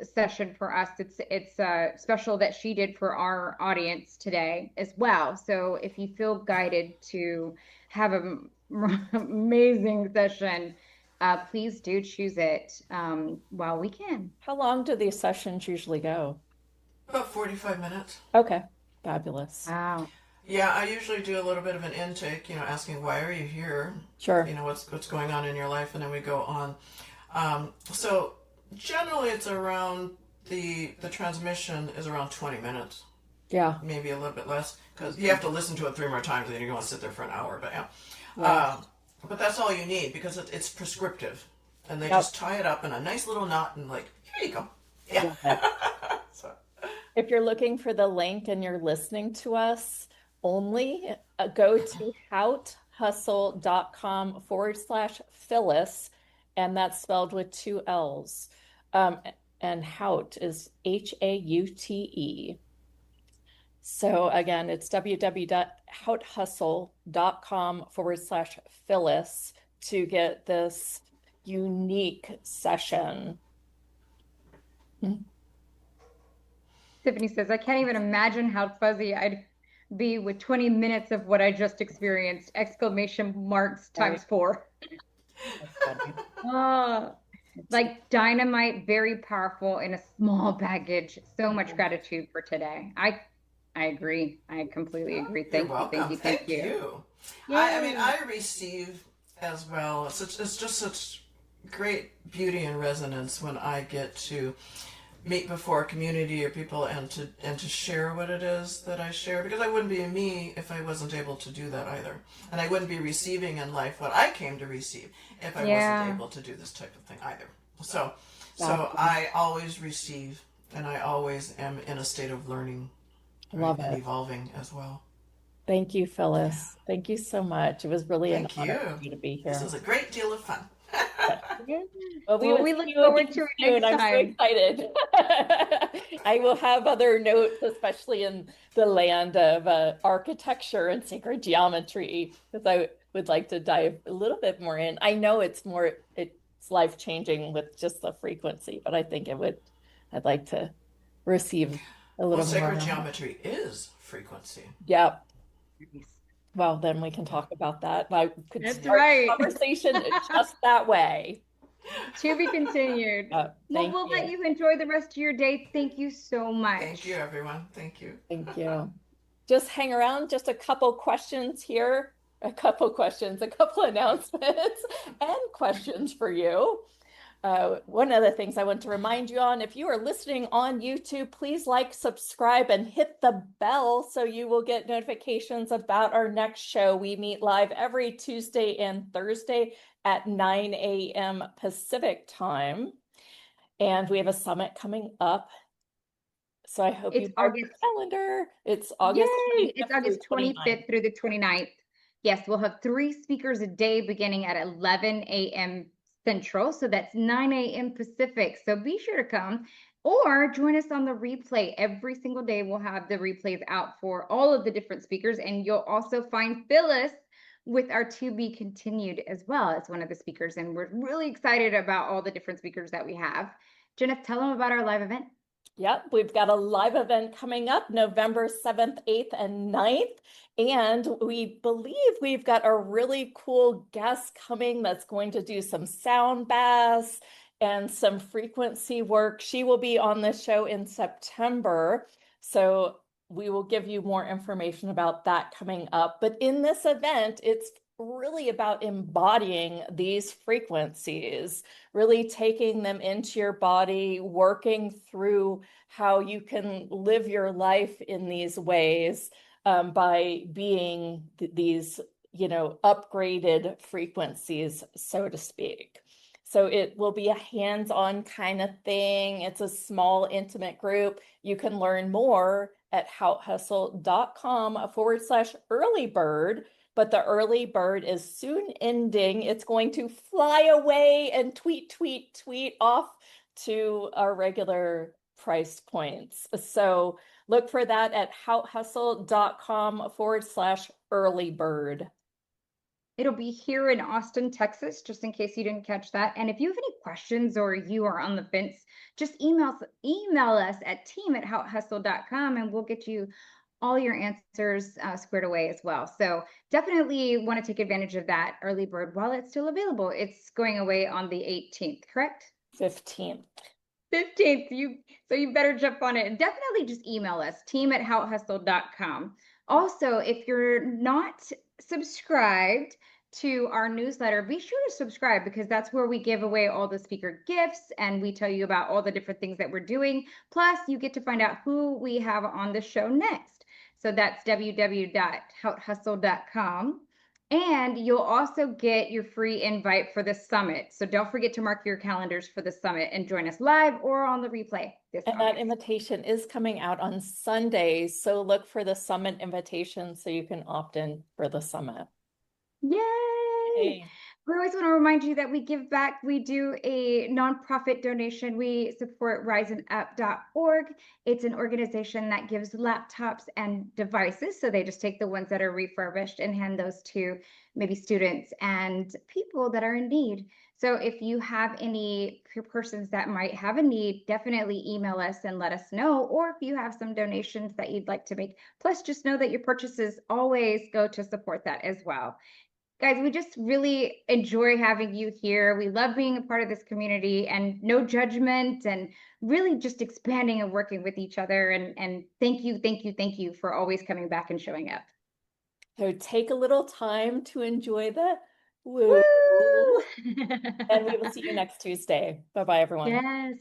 session for us. It's special that she did for our audience today as well. So if you feel guided to have an amazing session, please do choose it while we can. How long do these sessions usually go? About 45 minutes. Okay, fabulous. Wow. Yeah, I usually do a little bit of an intake, asking why are you here? Sure. What's going on in your life, and then we go on. So generally, it's around the transmission is around 20 minutes, Yeah. maybe a little bit less, because you have to listen to it 3 more times, and then you're going to sit there for an hour. But yeah, Right. but that's all you need because it's prescriptive, and they Yep. just tie it up in a nice little knot, and like, here you go. Yeah. So, If you're looking for the link and you're listening to us only, go to hautehustle.com/Phyllis, and that's spelled with 2 L's. And Haute is Haute. So again, it's www.hautehustle.com/Phyllis to get this unique session. Tiffany says, I can't even imagine how fuzzy I'd be with 20 minutes of what I just experienced! Exclamation marks times 4. Like dynamite, very powerful in a small package. So much gratitude for today. I agree. I completely agree. You're Thank you. welcome. Thank you. Thank you. I mean, I receive as well. It's just such great beauty and resonance when I get to meet before a community or people and to share what it is that I share, because I wouldn't be me if I wasn't able to do that either, and I wouldn't be receiving in life what I came to receive if I wasn't able to do this type of thing either. So I always receive, and I always am in a state of learning, Love and it. evolving as well. Thank you, Phyllis. Thank you so much. It was really an Thank honor you. for you to be here. This was a great deal of fun. Well, Well, we look see you forward again to it soon. next I'm so time. excited. I will have other notes, especially in the land of architecture and sacred geometry, because I would like to dive a little bit more in. I know it's life-changing with just the frequency, but I think I'd like to receive a little Well, more. sacred geometry is frequency. Yep. Well, then we can talk about that. I could That's start right. the conversation just that way. To be continued. Well, Thank we'll you. let you enjoy the rest of your day. Thank you so much. Thank you, everyone. Thank you. Thank you. Just hang around, just a couple questions here, a couple announcements and questions for you. One of the things I want to remind you on, if you are listening on YouTube, please like, subscribe, and hit the bell so you will get notifications about our next show. We meet live every Tuesday and Thursday at 9 a.m. Pacific time. And we have a summit coming up. So I hope you mark your calendar. It's August 25th It's August through 25th through the 29th. Yes, we'll have 3 speakers a day beginning at 11 a.m. Central. So that's 9 a.m. Pacific. So be sure to come or join us on the replay. Every single day we'll have the replays out for all of the different speakers. And you'll also find Phyllis with our To Be Continued as well as one of the speakers. And we're really excited about all the different speakers that we have. Jennifer, tell them about our live event. Yep, we've got a live event coming up November 7th, 8th, and 9th. And we believe we've got a really cool guest coming that's going to do some sound baths and some frequency work. She will be on the show in September. So we will give you more information about that coming up. But in this event, it's really about embodying these frequencies, really taking them into your body, working through how you can live your life in these ways by being these, upgraded frequencies, so to speak. So it will be a hands-on kind of thing. It's a small, intimate group. You can learn more at hautehustle.com/early bird, but the early bird is soon ending. It's going to fly away and tweet off to our regular price points. So look for that at hautehustle.com/early bird. It'll be here in Austin, Texas, just in case you didn't catch that. And if you have any questions or you are on the fence, just email us at team@hautehustle.com and we'll get you all your answers squared away as well. So definitely want to take advantage of that early bird while it's still available. It's going away on the 18th, correct? 15th. 15th. So you better jump on it and definitely just email us, team@hautehustle.com. Also, if you're not subscribed to our newsletter, be sure to subscribe because that's where we give away all the speaker gifts and we tell you about all the different things that we're doing. Plus, you get to find out who we have on the show next. So that's www.hautehustle.com. And you'll also get your free invite for the summit. So don't forget to mark your calendars for the summit and join us live or on the replay this And August. that invitation is coming out on Sundays. So look for the summit invitation so you can opt in for the summit. Yay! Hey. We always want to remind you that we give back. We do a nonprofit donation. We support riseup.org. It's an organization that gives laptops and devices. So they just take the ones that are refurbished and hand those to maybe students and people that are in need. So if you have any persons that might have a need, definitely email us and let us know. Or if you have some donations that you'd like to make, plus just know that your purchases always go to support that as well. Guys, we just really enjoy having you here. We love being a part of this community and no judgment and really just expanding and working with each other. And thank you for always coming back and showing up. So take a little time to enjoy the woo. Woo! And we will see you next Tuesday. Bye-bye, everyone. Yes.